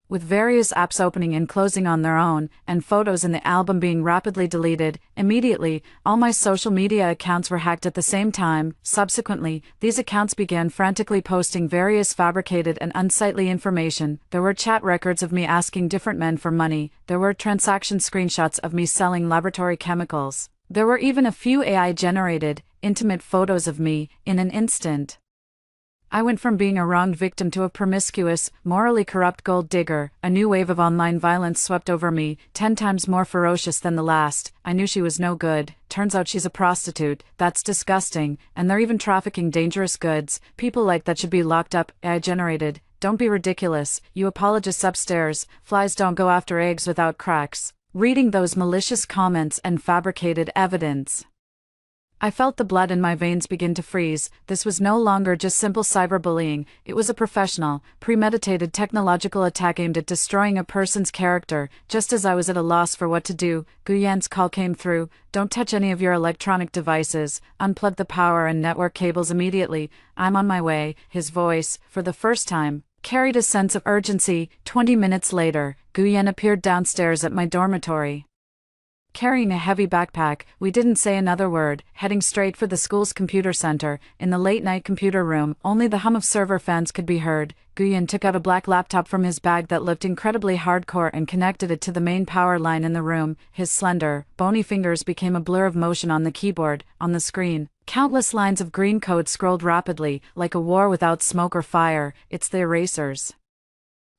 with various apps opening and closing on their own, and photos in the album being rapidly deleted. Immediately, all my social media accounts were hacked at the same time. Subsequently, these accounts began frantically posting various fabricated and unsightly information. There were chat records of me asking different men for money. There were transaction screenshots of me selling laboratory chemicals. There were even a few AI-generated, intimate photos of me. In an instant, I went from being a wronged victim to a promiscuous, morally corrupt gold digger. A new wave of online violence swept over me, 10 times more ferocious than the last. I knew she was no good. Turns out she's a prostitute. That's disgusting. And they're even trafficking dangerous goods. People like that should be locked up. AI generated. Don't be ridiculous. You apologists upstairs. Flies don't go after eggs without cracks. Reading those malicious comments and fabricated evidence, I felt the blood in my veins begin to freeze. This was no longer just simple cyberbullying, it was a professional, premeditated technological attack aimed at destroying a person's character. Just as I was at a loss for what to do, Guyen's call came through. Don't touch any of your electronic devices, unplug the power and network cables immediately. I'm on my way. His voice, for the first time, carried a sense of urgency. 20 minutes later, Guyen appeared downstairs at my dormitory, carrying a heavy backpack. We didn't say another word, heading straight for the school's computer center. In the late-night computer room, only the hum of server fans could be heard. Guyen took out a black laptop from his bag that looked incredibly hardcore and connected it to the main power line in the room. His slender, bony fingers became a blur of motion on the keyboard. On the screen, countless lines of green code scrolled rapidly, like a war without smoke or fire. It's the erasers.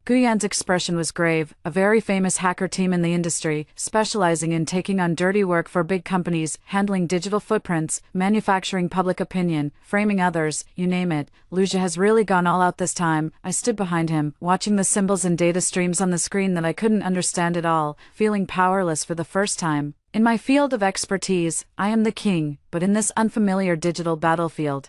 Guyen's expression was grave. A very famous hacker team in the industry, specializing in taking on dirty work for big companies, handling digital footprints, manufacturing public opinion, framing others, you name it. Lu Zhe has really gone all out this time. I stood behind him, watching the symbols and data streams on the screen that I couldn't understand at all, feeling powerless for the first time. In my field of expertise, I am the king, but in this unfamiliar digital battlefield,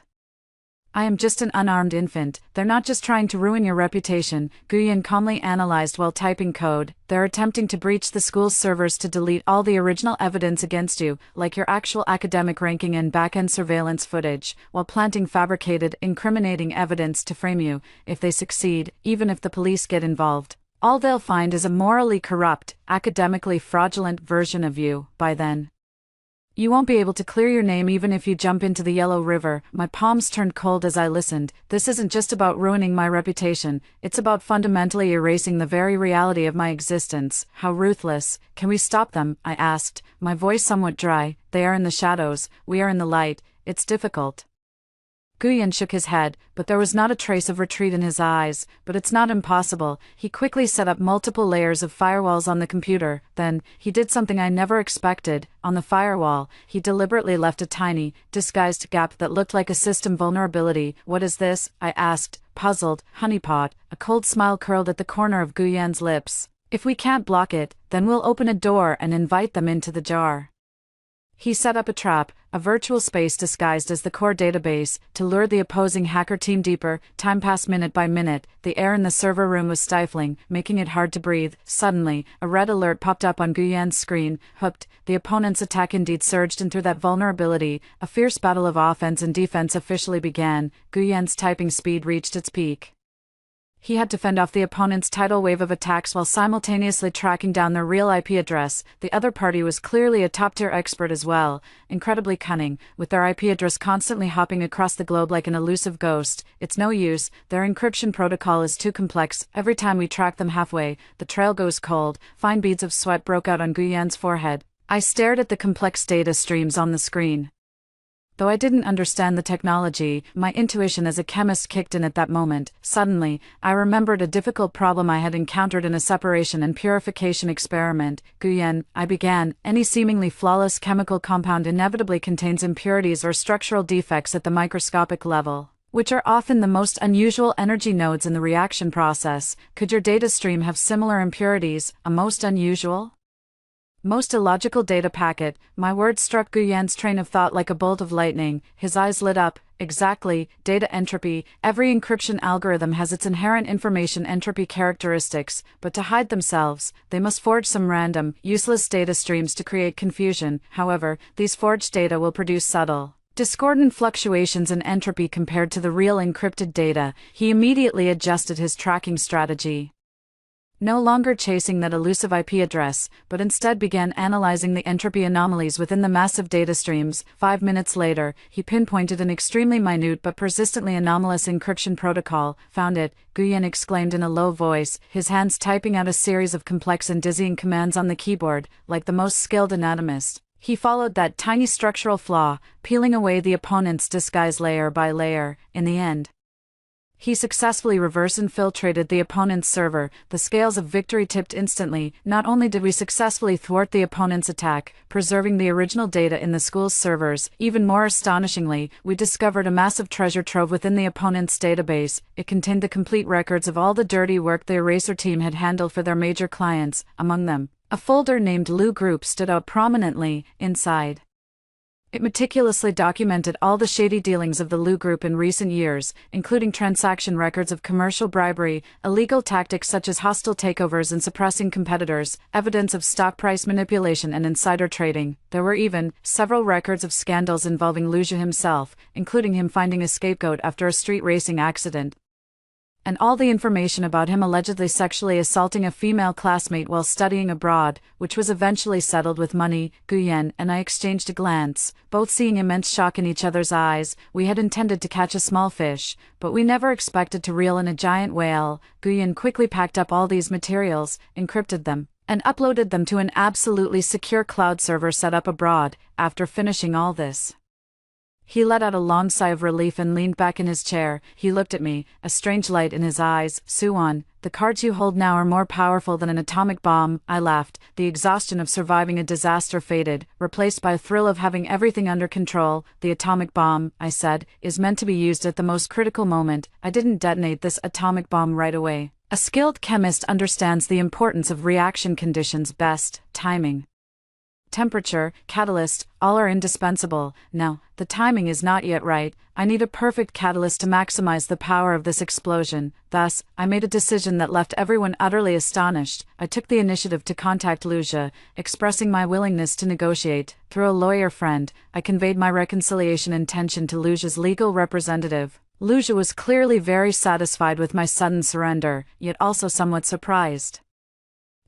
I am just an unarmed infant. They're not just trying to ruin your reputation, Guyen calmly analyzed while typing code. They're attempting to breach the school's servers to delete all the original evidence against you, like your actual academic ranking and back-end surveillance footage, while planting fabricated, incriminating evidence to frame you. If they succeed, even if the police get involved, all they'll find is a morally corrupt, academically fraudulent version of you. By then, you won't be able to clear your name even if you jump into the Yellow River. My palms turned cold as I listened. This isn't just about ruining my reputation, it's about fundamentally erasing the very reality of my existence. How ruthless. Can we stop them? I asked, my voice somewhat dry. They are in the shadows, we are in the light. It's difficult. Guyen shook his head, but there was not a trace of retreat in his eyes. But it's not impossible. He quickly set up multiple layers of firewalls on the computer. Then, he did something I never expected. On the firewall, he deliberately left a tiny, disguised gap that looked like a system vulnerability. What is this? I asked, puzzled. Honeypot. A cold smile curled at the corner of Guyen's lips. If we can't block it, then we'll open a door and invite them into the jar. He set up a trap, a virtual space disguised as the core database, to lure the opposing hacker team deeper. Time passed minute by minute. The air in the server room was stifling, making it hard to breathe. Suddenly, a red alert popped up on Guyen's screen. Hooked, the opponent's attack indeed surged, and through that vulnerability, a fierce battle of offense and defense officially began. Guyen's typing speed reached its peak. He had to fend off the opponent's tidal wave of attacks while simultaneously tracking down their real IP address. The other party was clearly a top-tier expert as well, incredibly cunning, with their IP address constantly hopping across the globe like an elusive ghost. It's no use, their encryption protocol is too complex. Every time we track them halfway, the trail goes cold. Fine beads of sweat broke out on Guyen's forehead. I stared at the complex data streams on the screen. Though I didn't understand the technology, my intuition as a chemist kicked in at that moment. Suddenly, I remembered a difficult problem I had encountered in a separation and purification experiment. Guyen, I began, any seemingly flawless chemical compound inevitably contains impurities or structural defects at the microscopic level, which are often the most unusual energy nodes in the reaction process. Could your data stream have similar impurities, a most unusual? Most illogical data packet. My words struck Guyen's train of thought like a bolt of lightning. His eyes lit up. Exactly, data entropy. Every encryption algorithm has its inherent information entropy characteristics, but to hide themselves, they must forge some random, useless data streams to create confusion. However, these forged data will produce subtle, discordant fluctuations in entropy compared to the real encrypted data. He immediately adjusted his tracking strategy. No longer chasing that elusive IP address, but instead began analyzing the entropy anomalies within the massive data streams. 5 minutes later, he pinpointed an extremely minute but persistently anomalous encryption protocol. Found it, Guyen exclaimed in a low voice, his hands typing out a series of complex and dizzying commands on the keyboard, like the most skilled anatomist. He followed that tiny structural flaw, peeling away the opponent's disguise layer by layer. In the end, he successfully reverse-infiltrated the opponent's server. The scales of victory tipped instantly. Not only did we successfully thwart the opponent's attack, preserving the original data in the school's servers, even more astonishingly, we discovered a massive treasure trove within the opponent's database. It contained the complete records of all the dirty work the Eraser team had handled for their major clients. Among them, a folder named Lu Group stood out prominently. Inside, it meticulously documented all the shady dealings of the Lu Group in recent years, including transaction records of commercial bribery, illegal tactics such as hostile takeovers and suppressing competitors, evidence of stock price manipulation and insider trading. There were even several records of scandals involving Luja himself, including him finding a scapegoat after a street racing accident, and all the information about him allegedly sexually assaulting a female classmate while studying abroad, which was eventually settled with money. Guyen and I exchanged a glance, both seeing immense shock in each other's eyes. We had intended to catch a small fish, but we never expected to reel in a giant whale. Guyen quickly packed up all these materials, encrypted them, and uploaded them to an absolutely secure cloud server set up abroad. After finishing all this, he let out a long sigh of relief and leaned back in his chair. He looked at me, a strange light in his eyes. Suwon, the cards you hold now are more powerful than an atomic bomb. I laughed. The exhaustion of surviving a disaster faded, replaced by a thrill of having everything under control. The atomic bomb, I said, is meant to be used at the most critical moment. I didn't detonate this atomic bomb right away. A skilled chemist understands the importance of reaction conditions best. Timing, temperature, catalyst, all are indispensable. Now, the timing is not yet right. I need a perfect catalyst to maximize the power of this explosion. Thus, I made a decision that left everyone utterly astonished. I took the initiative to contact Luja, expressing my willingness to negotiate. Through a lawyer friend, I conveyed my reconciliation intention to Luja's legal representative. Luja was clearly very satisfied with my sudden surrender, yet also somewhat surprised.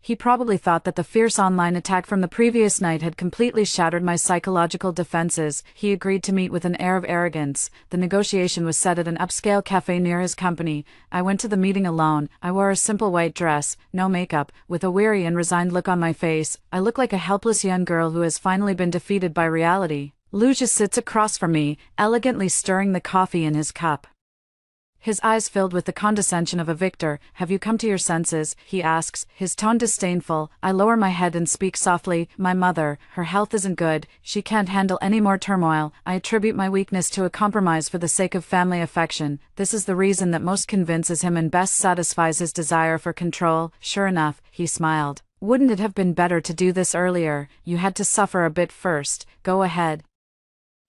He probably thought that the fierce online attack from the previous night had completely shattered my psychological defenses. He agreed to meet with an air of arrogance. The negotiation was set at an upscale cafe near his company. I went to the meeting alone. I wore a simple white dress, no makeup, with a weary and resigned look on my face. I look like a helpless young girl who has finally been defeated by reality. Luja sits across from me, elegantly stirring the coffee in his cup. His eyes filled with the condescension of a victor. Have you come to your senses? He asks, his tone disdainful. I lower my head and speak softly. My mother, her health isn't good. She can't handle any more turmoil. I attribute my weakness to a compromise for the sake of family affection. This is the reason that most convinces him and best satisfies his desire for control. Sure enough, he smiled. Wouldn't it have been better to do this earlier? You had to suffer a bit first. Go ahead.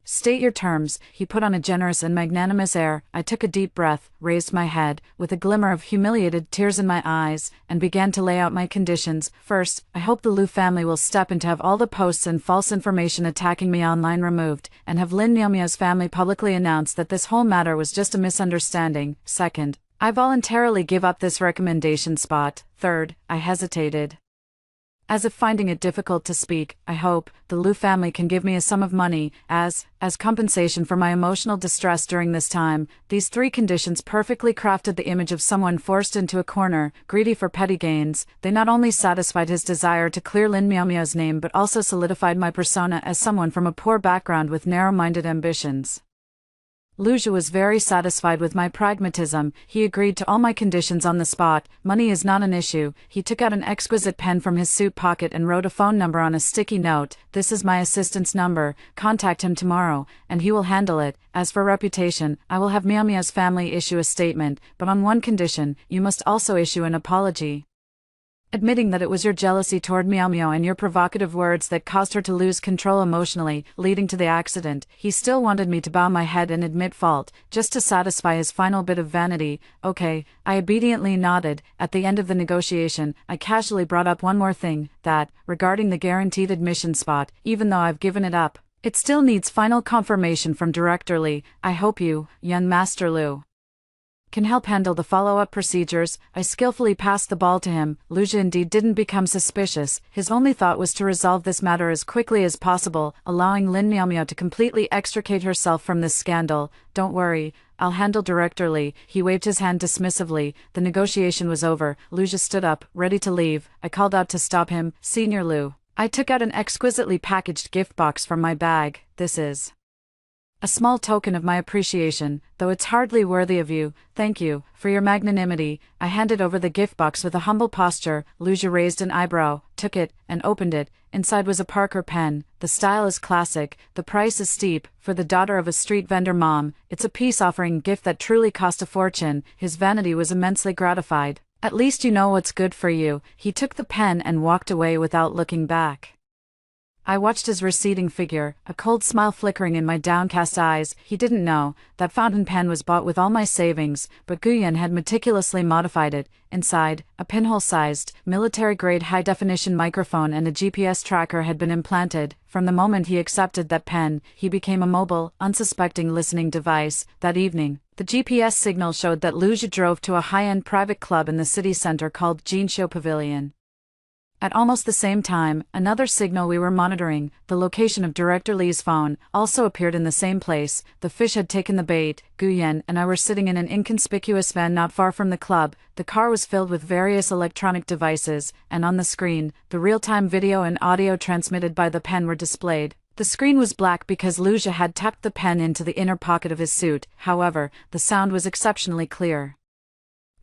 State your terms. He put on a generous and magnanimous air. I took a deep breath, raised my head, with a glimmer of humiliated tears in my eyes, and began to lay out my conditions. First, I hope the Lu family will step in to have all the posts and false information attacking me online removed, and have Lin Nomia's family publicly announce that this whole matter was just a misunderstanding. Second, I voluntarily give up this recommendation spot. Third, I hesitated. As if finding it difficult to speak, I hope the Liu family can give me a sum of money as compensation for my emotional distress during this time. These three conditions perfectly crafted the image of someone forced into a corner, greedy for petty gains. They not only satisfied his desire to clear Lin Miaomiao's name but also solidified my persona as someone from a poor background with narrow-minded ambitions. Liu was very satisfied with my pragmatism. He agreed to all my conditions on the spot. Money is not an issue. He took out an exquisite pen from his suit pocket and wrote a phone number on a sticky note. This is my assistant's number. Contact him tomorrow, and he will handle it. As for reputation, I will have Miaomiao's family issue a statement, but on one condition: you must also issue an apology, admitting that it was your jealousy toward Miaomiao and your provocative words that caused her to lose control emotionally, leading to the accident. He still wanted me to bow my head and admit fault, just to satisfy his final bit of vanity. Okay, I obediently nodded. At the end of the negotiation, I casually brought up one more thing, that, regarding the guaranteed admission spot, even though I've given it up, it still needs final confirmation from Director Li. I hope you, young Master Liu, can help handle the follow-up procedures. I skillfully passed the ball to him. Liu indeed didn't become suspicious. His only thought was to resolve this matter as quickly as possible, allowing Lin Miaomiao to completely extricate herself from this scandal. Don't worry, I'll handle Director Li. He waved his hand dismissively. The negotiation was over. Liu stood up, ready to leave. I called out to stop him. Senior Liu. I took out an exquisitely packaged gift box from my bag. This is a small token of my appreciation, though it's hardly worthy of you. Thank you for your magnanimity. I handed over the gift box with a humble posture. Liu raised an eyebrow, took it, and opened it. Inside was a Parker pen. The style is classic, the price is steep. For the daughter of a street vendor mom, it's a peace-offering gift that truly cost a fortune. His vanity was immensely gratified. At least you know what's good for you. He took the pen and walked away without looking back. I watched his receding figure, a cold smile flickering in my downcast eyes. He didn't know that fountain pen was bought with all my savings, but Guyan had meticulously modified it. Inside, a pinhole-sized, military-grade high-definition microphone and a GPS tracker had been implanted. From the moment he accepted that pen, he became a mobile, unsuspecting listening device. That evening, the GPS signal showed that Liu drove to a high-end private club in the city center called Jinsho Pavilion. At almost the same time, another signal we were monitoring, the location of Director Li's phone, also appeared in the same place. The fish had taken the bait. Guyan and I were sitting in an inconspicuous van not far from the club. The car was filled with various electronic devices, and on the screen, the real-time video and audio transmitted by the pen were displayed. The screen was black because Liu had tucked the pen into the inner pocket of his suit. However, the sound was exceptionally clear.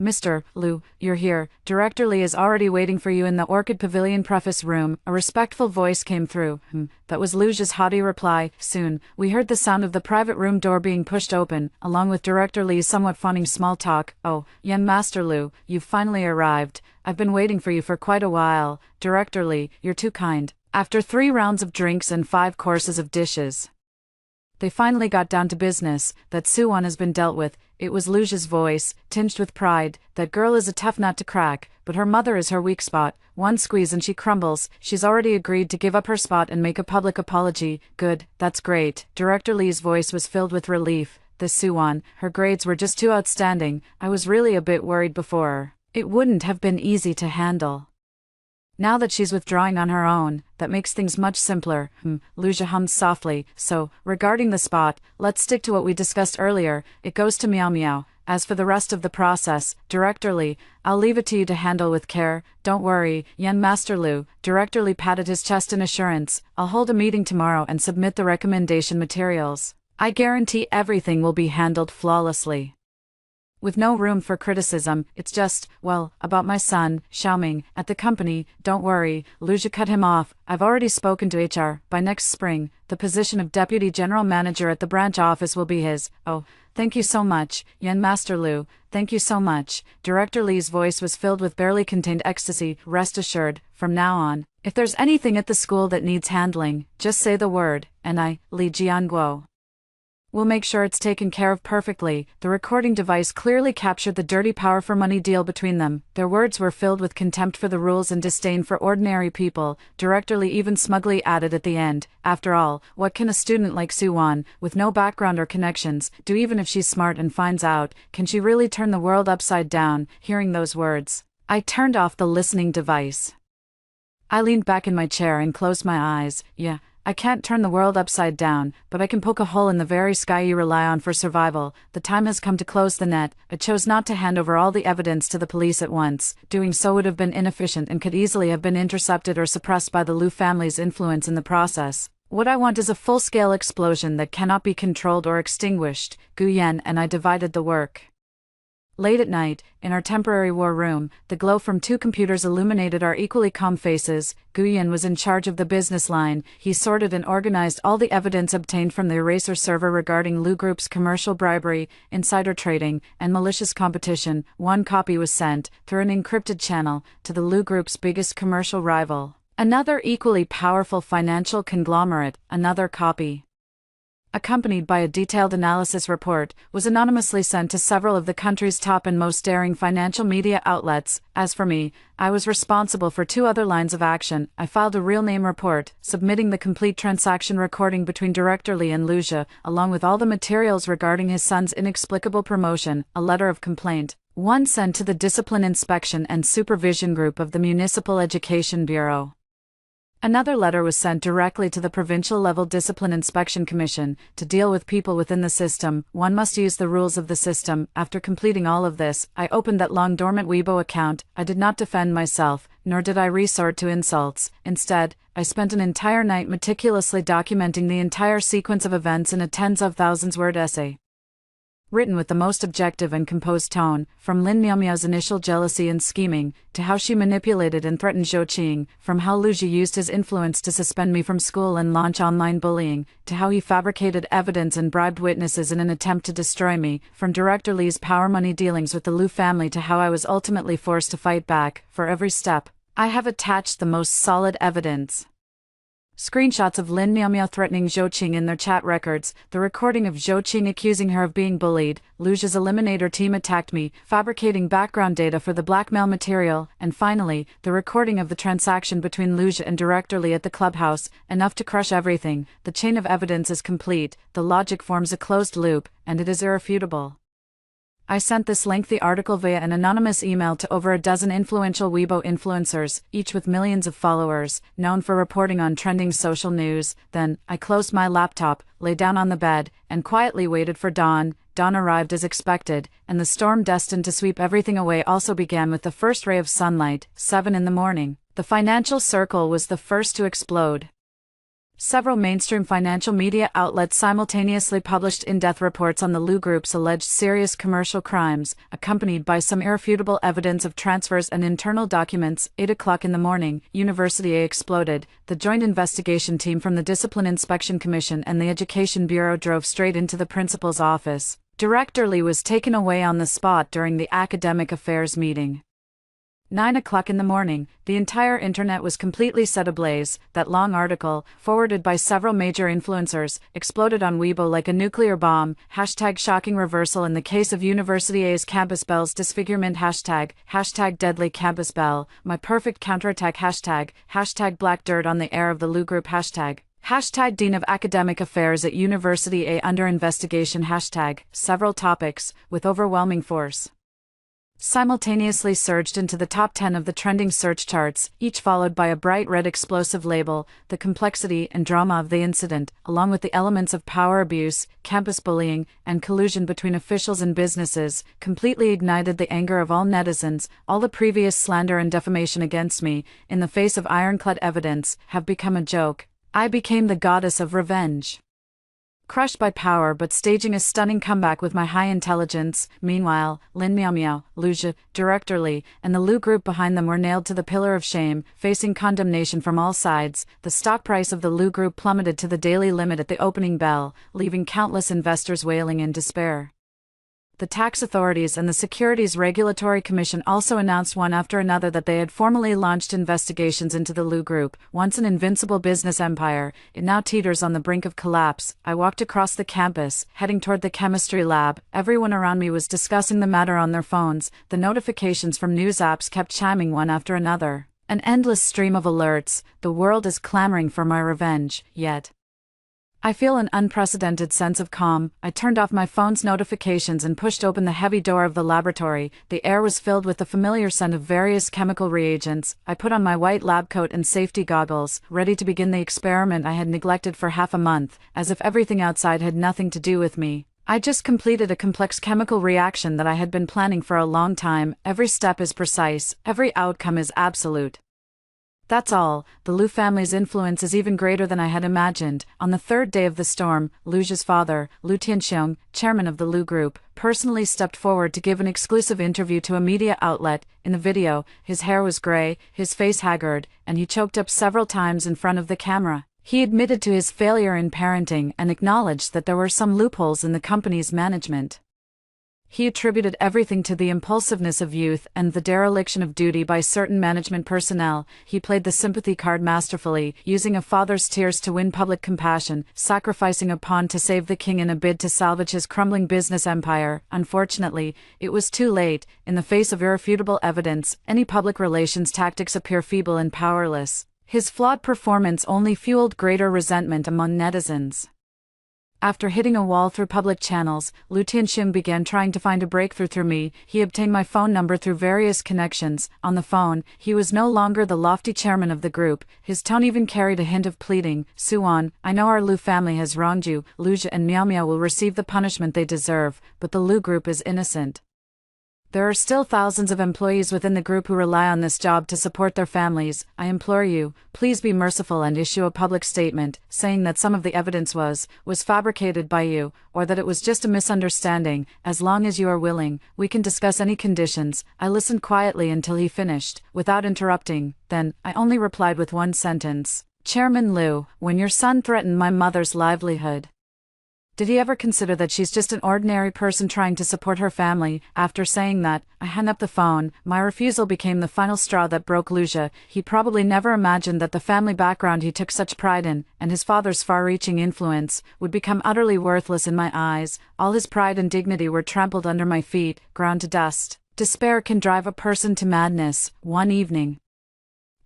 Mr. Liu, you're here. Director Li is already waiting for you in the Orchid Pavilion preface room. A respectful voice came through. That was Liu's haughty reply. Soon, we heard the sound of the private room door being pushed open, along with Director Li's somewhat fawning small talk. Oh, young Master Liu, you've finally arrived. I've been waiting for you for quite a while. Director Li, you're too kind. After 3 rounds of drinks and 5 courses of dishes, they finally got down to business. That Suwon has been dealt with. It was Liu's voice, tinged with pride. That girl is a tough nut to crack, but her mother is her weak spot. One squeeze and she crumbles. She's already agreed to give up her spot and make a public apology. Good, that's great. Director Li's voice was filled with relief. The Suwon, her grades were just too outstanding. I was really a bit worried before. It wouldn't have been easy to handle. Now that she's withdrawing on her own, that makes things much simpler. Liu hummed softly. So, regarding the spot, let's stick to what we discussed earlier. It goes to Miaomiao. As for the rest of the process, Director Li, I'll leave it to you to handle with care. Don't worry, young Master Liu. Director Li patted his chest in assurance. I'll hold a meeting tomorrow and submit the recommendation materials. I guarantee everything will be handled flawlessly, with no room for criticism. It's just, well, about my son, Xiaoming, at the company. Don't worry. Liu cut him off. I've already spoken to HR. By next spring, the position of Deputy General Manager at the branch office will be his. Oh, thank you so much, young Master Liu. Thank you so much. Director Li's voice was filled with barely contained ecstasy. Rest assured, from now on, if there's anything at the school that needs handling, just say the word, and I, Li Jianguo, we'll make sure it's taken care of perfectly. The recording device clearly captured the dirty power for money deal between them. Their words were filled with contempt for the rules and disdain for ordinary people. Director Li even smugly added at the end, after all, what can a student like Suwon, with no background or connections, do even if she's smart and finds out? Can she really turn the world upside down? Hearing those words, I turned off the listening device. I leaned back in my chair and closed my eyes. Yeah, I can't turn the world upside down, but I can poke a hole in the very sky you rely on for survival. The time has come to close the net. I chose not to hand over all the evidence to the police at once. Doing so would have been inefficient and could easily have been intercepted or suppressed by the Liu family's influence in the process. What I want is a full-scale explosion that cannot be controlled or extinguished. Gu Yan and I divided the work. Late at night, in our temporary war room, the glow from 2 computers illuminated our equally calm faces. Guyan was in charge of the business line. He sorted and organized all the evidence obtained from the Eraser server regarding Lu Group's commercial bribery, insider trading, and malicious competition. 1 copy was sent, through an encrypted channel, to the Lu Group's biggest commercial rival. Another equally powerful financial conglomerate, another copy, accompanied by a detailed analysis report, was anonymously sent to several of the country's top and most daring financial media outlets. As for me, I was responsible for 2 other lines of action. I filed a real name report, submitting the complete transaction recording between Director Li and Liu Jie, along with all the materials regarding his son's inexplicable promotion, a letter of complaint. 1 sent to the Discipline Inspection and Supervision Group of the Municipal Education Bureau. Another letter was sent directly to the provincial-level Discipline Inspection Commission, to deal with people within the system. 1 must use the rules of the system. After completing all of this, I opened that long-dormant Weibo account. I did not defend myself, nor did I resort to insults. Instead, I spent an entire night meticulously documenting the entire sequence of events in a tens of thousands-word essay, written with the most objective and composed tone, from Lin Miaomiao's initial jealousy and scheming, to how she manipulated and threatened Zhou Qing, from how Liu Jie used his influence to suspend me from school and launch online bullying, to how he fabricated evidence and bribed witnesses in an attempt to destroy me, from Director Li's power money dealings with the Liu family to how I was ultimately forced to fight back. For every step, I have attached the most solid evidence. Screenshots of Lin Miaomiao threatening Zhou Qing in their chat records, the recording of Zhou Qing accusing her of being bullied, Liu Jie's eliminator team attacked me, fabricating background data for the blackmail material, and finally, the recording of the transaction between Liu Jie and Director Li at the clubhouse, enough to crush everything. The chain of evidence is complete, the logic forms a closed loop, and it is irrefutable. I sent this lengthy article via an anonymous email to over a dozen influential Weibo influencers, each with millions of followers, known for reporting on trending social news. Then, I closed my laptop, lay down on the bed, and quietly waited for dawn. Dawn arrived as expected, and the storm destined to sweep everything away also began with the first ray of sunlight. 7 in the morning. The financial circle was the first to explode. Several mainstream financial media outlets simultaneously published in-depth reports on the Liu Group's alleged serious commercial crimes, accompanied by some irrefutable evidence of transfers and internal documents. 8 o'clock in the morning, University A exploded. The joint investigation team from the Discipline Inspection Commission and the Education Bureau drove straight into the principal's office. Director Li was taken away on the spot during the academic affairs meeting. 9 o'clock in the morning, the entire internet was completely set ablaze. That long article, forwarded by several major influencers, exploded on Weibo like a nuclear bomb. #shocking reversal in the case of University A's campus Belle's disfigurement. Hashtag deadly campus Belle, my perfect counterattack. Hashtag black dirt on the air of the Liu Group. Hashtag Dean of Academic Affairs at University A under investigation. Several topics, with overwhelming force, simultaneously surged into the top 10 of the trending search charts, each followed by a bright red explosive label. The complexity and drama of the incident, along with the elements of power abuse, campus bullying, and collusion between officials and businesses, completely ignited the anger of all netizens. All the previous slander and defamation against me, in the face of ironclad evidence, have become a joke. I became the goddess of revenge, crushed by power but staging a stunning comeback with my high intelligence. Meanwhile, Lin Miaomiao, Liu Jie, Director Li, and the Liu Group behind them were nailed to the pillar of shame, facing condemnation from all sides. The stock price of the Liu Group plummeted to the daily limit at the opening bell, leaving countless investors wailing in despair. The tax authorities and the Securities Regulatory Commission also announced one after another that they had formally launched investigations into the Liu Group. Once an invincible business empire, it now teeters on the brink of collapse. I walked across the campus, heading toward the chemistry lab. Everyone around me was discussing the matter on their phones. The notifications from news apps kept chiming one after another. An endless stream of alerts. The world is clamoring for my revenge, yet I feel an unprecedented sense of calm. I turned off my phone's notifications and pushed open the heavy door of the laboratory. The air was filled with the familiar scent of various chemical reagents. I put on my white lab coat and safety goggles, ready to begin the experiment I had neglected for half a month, as if everything outside had nothing to do with me. I just completed a complex chemical reaction that I had been planning for a long time. Every step is precise, every outcome is absolute. That's all. The Liu family's influence is even greater than I had imagined. On the third day of the storm, Lu's father, Liu Tianxiong, chairman of the Liu Group, personally stepped forward to give an exclusive interview to a media outlet. In the video, his hair was gray, his face haggard, and he choked up several times in front of the camera. He admitted to his failure in parenting and acknowledged that there were some loopholes in the company's management. He attributed everything to the impulsiveness of youth and the dereliction of duty by certain management personnel. He played the sympathy card masterfully, using a father's tears to win public compassion, sacrificing a pawn to save the king in a bid to salvage his crumbling business empire. Unfortunately, it was too late. In the face of irrefutable evidence, any public relations tactics appear feeble and powerless. His flawed performance only fueled greater resentment among netizens. After hitting a wall through public channels, Liu Tianxiong began trying to find a breakthrough through me. He obtained my phone number through various connections. On the phone, he was no longer the lofty chairman of the group. His tone even carried a hint of pleading. "Suan, I know our Liu family has wronged you. Luja and Miao Miao will receive the punishment they deserve, but the Liu group is innocent. There are still thousands of employees within the group who rely on this job to support their families. I implore you, please be merciful and issue a public statement, saying that some of the evidence was fabricated by you, or that it was just a misunderstanding. As long as you are willing, we can discuss any conditions." I listened quietly until he finished, without interrupting. Then, I only replied with one sentence. "Chairman Liu, when your son threatened my mother's livelihood, did he ever consider that she's just an ordinary person trying to support her family?" After saying that, I hung up the phone. My refusal became the final straw that broke Luja. He probably never imagined that the family background he took such pride in, and his father's far-reaching influence, would become utterly worthless in my eyes. All his pride and dignity were trampled under my feet, ground to dust. Despair can drive a person to madness. One evening,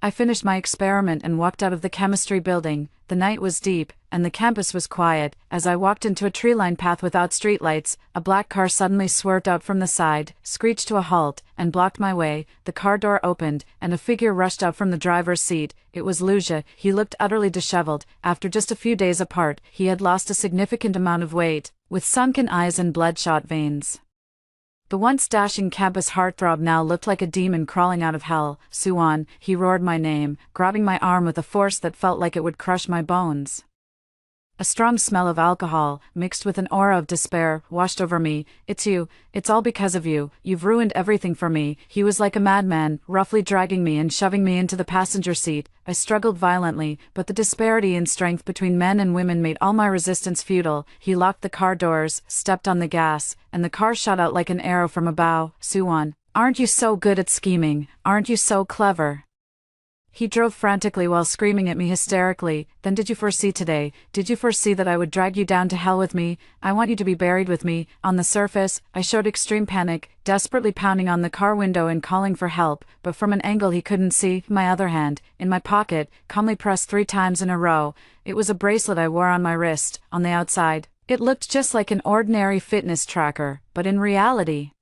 I finished my experiment and walked out of the chemistry building. The night was deep, and the campus was quiet. As I walked into a tree-lined path without streetlights, a black car suddenly swerved out from the side, screeched to a halt, and blocked my way. The car door opened, and a figure rushed out from the driver's seat. It was Luja. He looked utterly disheveled. After just a few days apart, he had lost a significant amount of weight, with sunken eyes and bloodshot veins. The once dashing campus heartthrob now looked like a demon crawling out of hell. "Suan," he roared my name, grabbing my arm with a force that felt like it would crush my bones. A strong smell of alcohol, mixed with an aura of despair, washed over me. "It's you. It's all because of you. You've ruined everything for me." He was like a madman, roughly dragging me and shoving me into the passenger seat. I struggled violently, but the disparity in strength between men and women made all my resistance futile. He locked the car doors, stepped on the gas, and the car shot out like an arrow from a bow. "Suan, aren't you so good at scheming? Aren't you so clever?" He drove frantically while screaming at me hysterically. "Then did you foresee today? Did you foresee that I would drag you down to hell with me? I want you to be buried with me." On the surface, I showed extreme panic, desperately pounding on the car window and calling for help, but from an angle he couldn't see. My other hand, in my pocket, calmly pressed 3 times in a row. It was a bracelet I wore on my wrist. On the outside, it looked just like an ordinary fitness tracker, but in reality,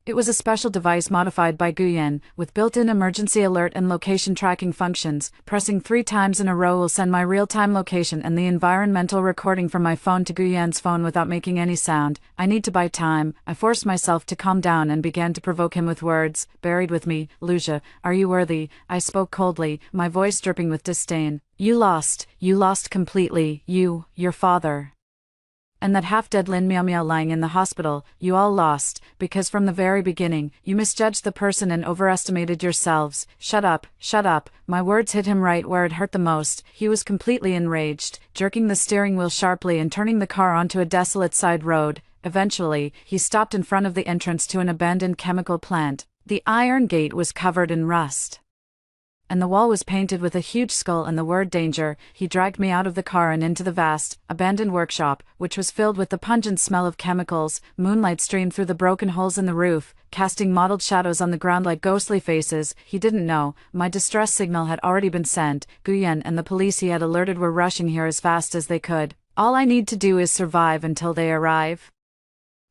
it was a special device modified by Guyan, with built-in emergency alert and location tracking functions. Pressing 3 times in a row will send my real-time location and the environmental recording from my phone to Guyan's phone without making any sound. I need to buy time. I forced myself to calm down and began to provoke him with words. "Buried with me, Luja. Are you worthy?" I spoke coldly, my voice dripping with disdain. You lost completely. You, your father, and that half-dead Lin Miao Miao lying in the hospital. You all lost, because from the very beginning, you misjudged the person and overestimated yourselves. Shut up, shut up." My words hit him right where it hurt the most. He was completely enraged, jerking the steering wheel sharply and turning the car onto a desolate side road. Eventually, he stopped in front of the entrance to an abandoned chemical plant. The iron gate was covered in rust, and the wall was painted with a huge skull and the word danger. He dragged me out of the car and into the vast, abandoned workshop, which was filled with the pungent smell of chemicals. Moonlight streamed through the broken holes in the roof, casting mottled shadows on the ground like ghostly faces. He didn't know, my distress signal had already been sent. Guyan and the police he had alerted were rushing here as fast as they could. All I need to do is survive until they arrive.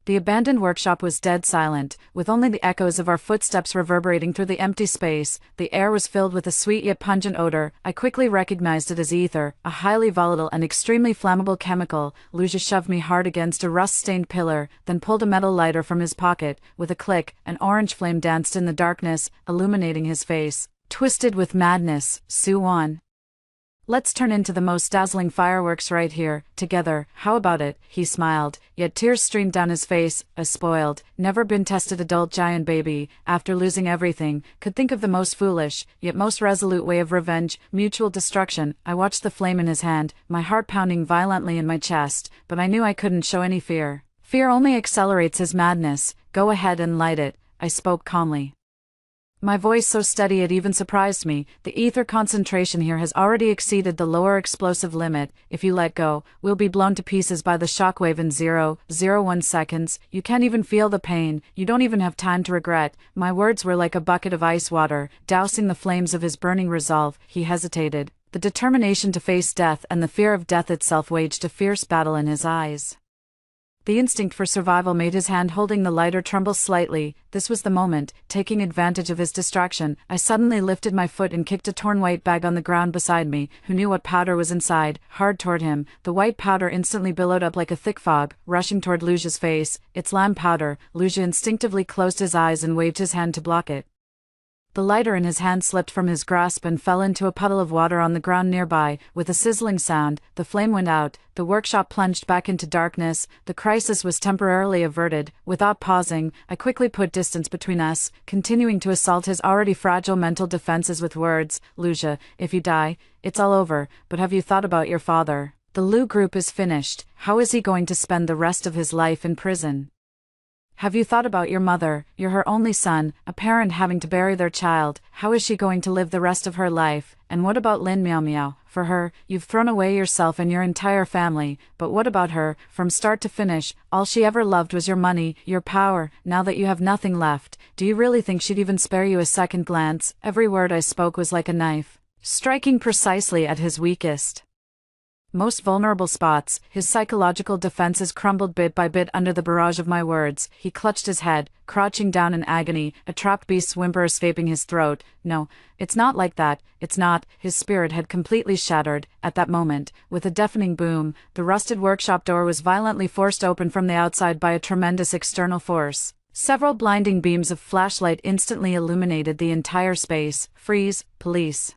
The abandoned workshop was dead silent, with only the echoes of our footsteps reverberating through the empty space. The air was filled with a sweet yet pungent odor. I quickly recognized it as ether, a highly volatile and extremely flammable chemical. Luja shoved me hard against a rust-stained pillar, then pulled a metal lighter from his pocket. With a click, an orange flame danced in the darkness, illuminating his face. Twisted with madness, Suwon. Let's turn into the most dazzling fireworks right here, together, how about it? He smiled, yet tears streamed down his face. A spoiled, never-been-tested adult giant baby, after losing everything, could think of the most foolish, yet most resolute way of revenge, mutual destruction. I watched the flame in his hand, my heart pounding violently in my chest, but I knew I couldn't show any fear. Fear only accelerates his madness. Go ahead and light it, I spoke calmly. My voice so steady it even surprised me. The ether concentration here has already exceeded the lower explosive limit. If you let go, we'll be blown to pieces by the shockwave in 0.01 seconds. You can't even feel the pain. You don't even have time to regret. My words were like a bucket of ice water, dousing the flames of his burning resolve. He hesitated. The determination to face death and the fear of death itself waged a fierce battle in his eyes. The instinct for survival made his hand holding the lighter tremble slightly. This was the moment. Taking advantage of his distraction, I suddenly lifted my foot and kicked a torn white bag on the ground beside me. Who knew what powder was inside? Hard toward him. The white powder instantly billowed up like a thick fog, rushing toward Luja's face. It's lime powder. Luja instinctively closed his eyes and waved his hand to block it. The lighter in his hand slipped from his grasp and fell into a puddle of water on the ground nearby. With a sizzling sound, the flame went out. The workshop plunged back into darkness. The crisis was temporarily averted. Without pausing, I quickly put distance between us, continuing to assault his already fragile mental defenses with words. Luja, if you die, it's all over, but have you thought about your father? The Lu group is finished. How is he going to spend the rest of his life in prison? Have you thought about your mother? You're her only son, a parent having to bury their child. How is she going to live the rest of her life? And what about Lin Miao Miao? For her, you've thrown away yourself and your entire family. But what about her? From start to finish, all she ever loved was your money, your power. Now that you have nothing left, do you really think she'd even spare you a second glance? Every word I spoke was like a knife, striking precisely at his weakest, most vulnerable spots. His psychological defenses crumbled bit by bit under the barrage of my words. He clutched his head, crouching down in agony, a trapped beast's whimper escaping his throat. No, it's not like that, it's not. His spirit had completely shattered. At that moment, with a deafening boom, the rusted workshop door was violently forced open from the outside by a tremendous external force. Several blinding beams of flashlight instantly illuminated the entire space. Freeze, police.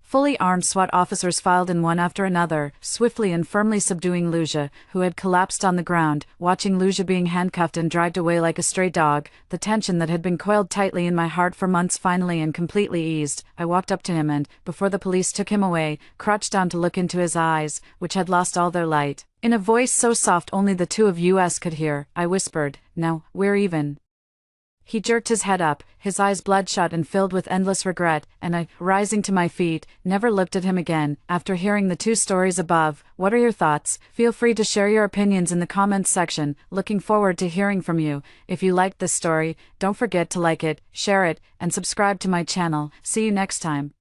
Fully armed SWAT officers filed in one after another, swiftly and firmly subduing Luja, who had collapsed on the ground. Watching Luja being handcuffed and dragged away like a stray dog, the tension that had been coiled tightly in my heart for months finally and completely eased. I walked up to him and, before the police took him away, crouched down to look into his eyes, which had lost all their light. In a voice so soft only the two of us could hear, I whispered, "No, we're even." He jerked his head up, his eyes bloodshot and filled with endless regret, and I, rising to my feet, never looked at him again. After hearing the two stories above, what are your thoughts? Feel free to share your opinions in the comments section. Looking forward to hearing from you. If you liked this story, don't forget to like it, share it, and subscribe to my channel. See you next time.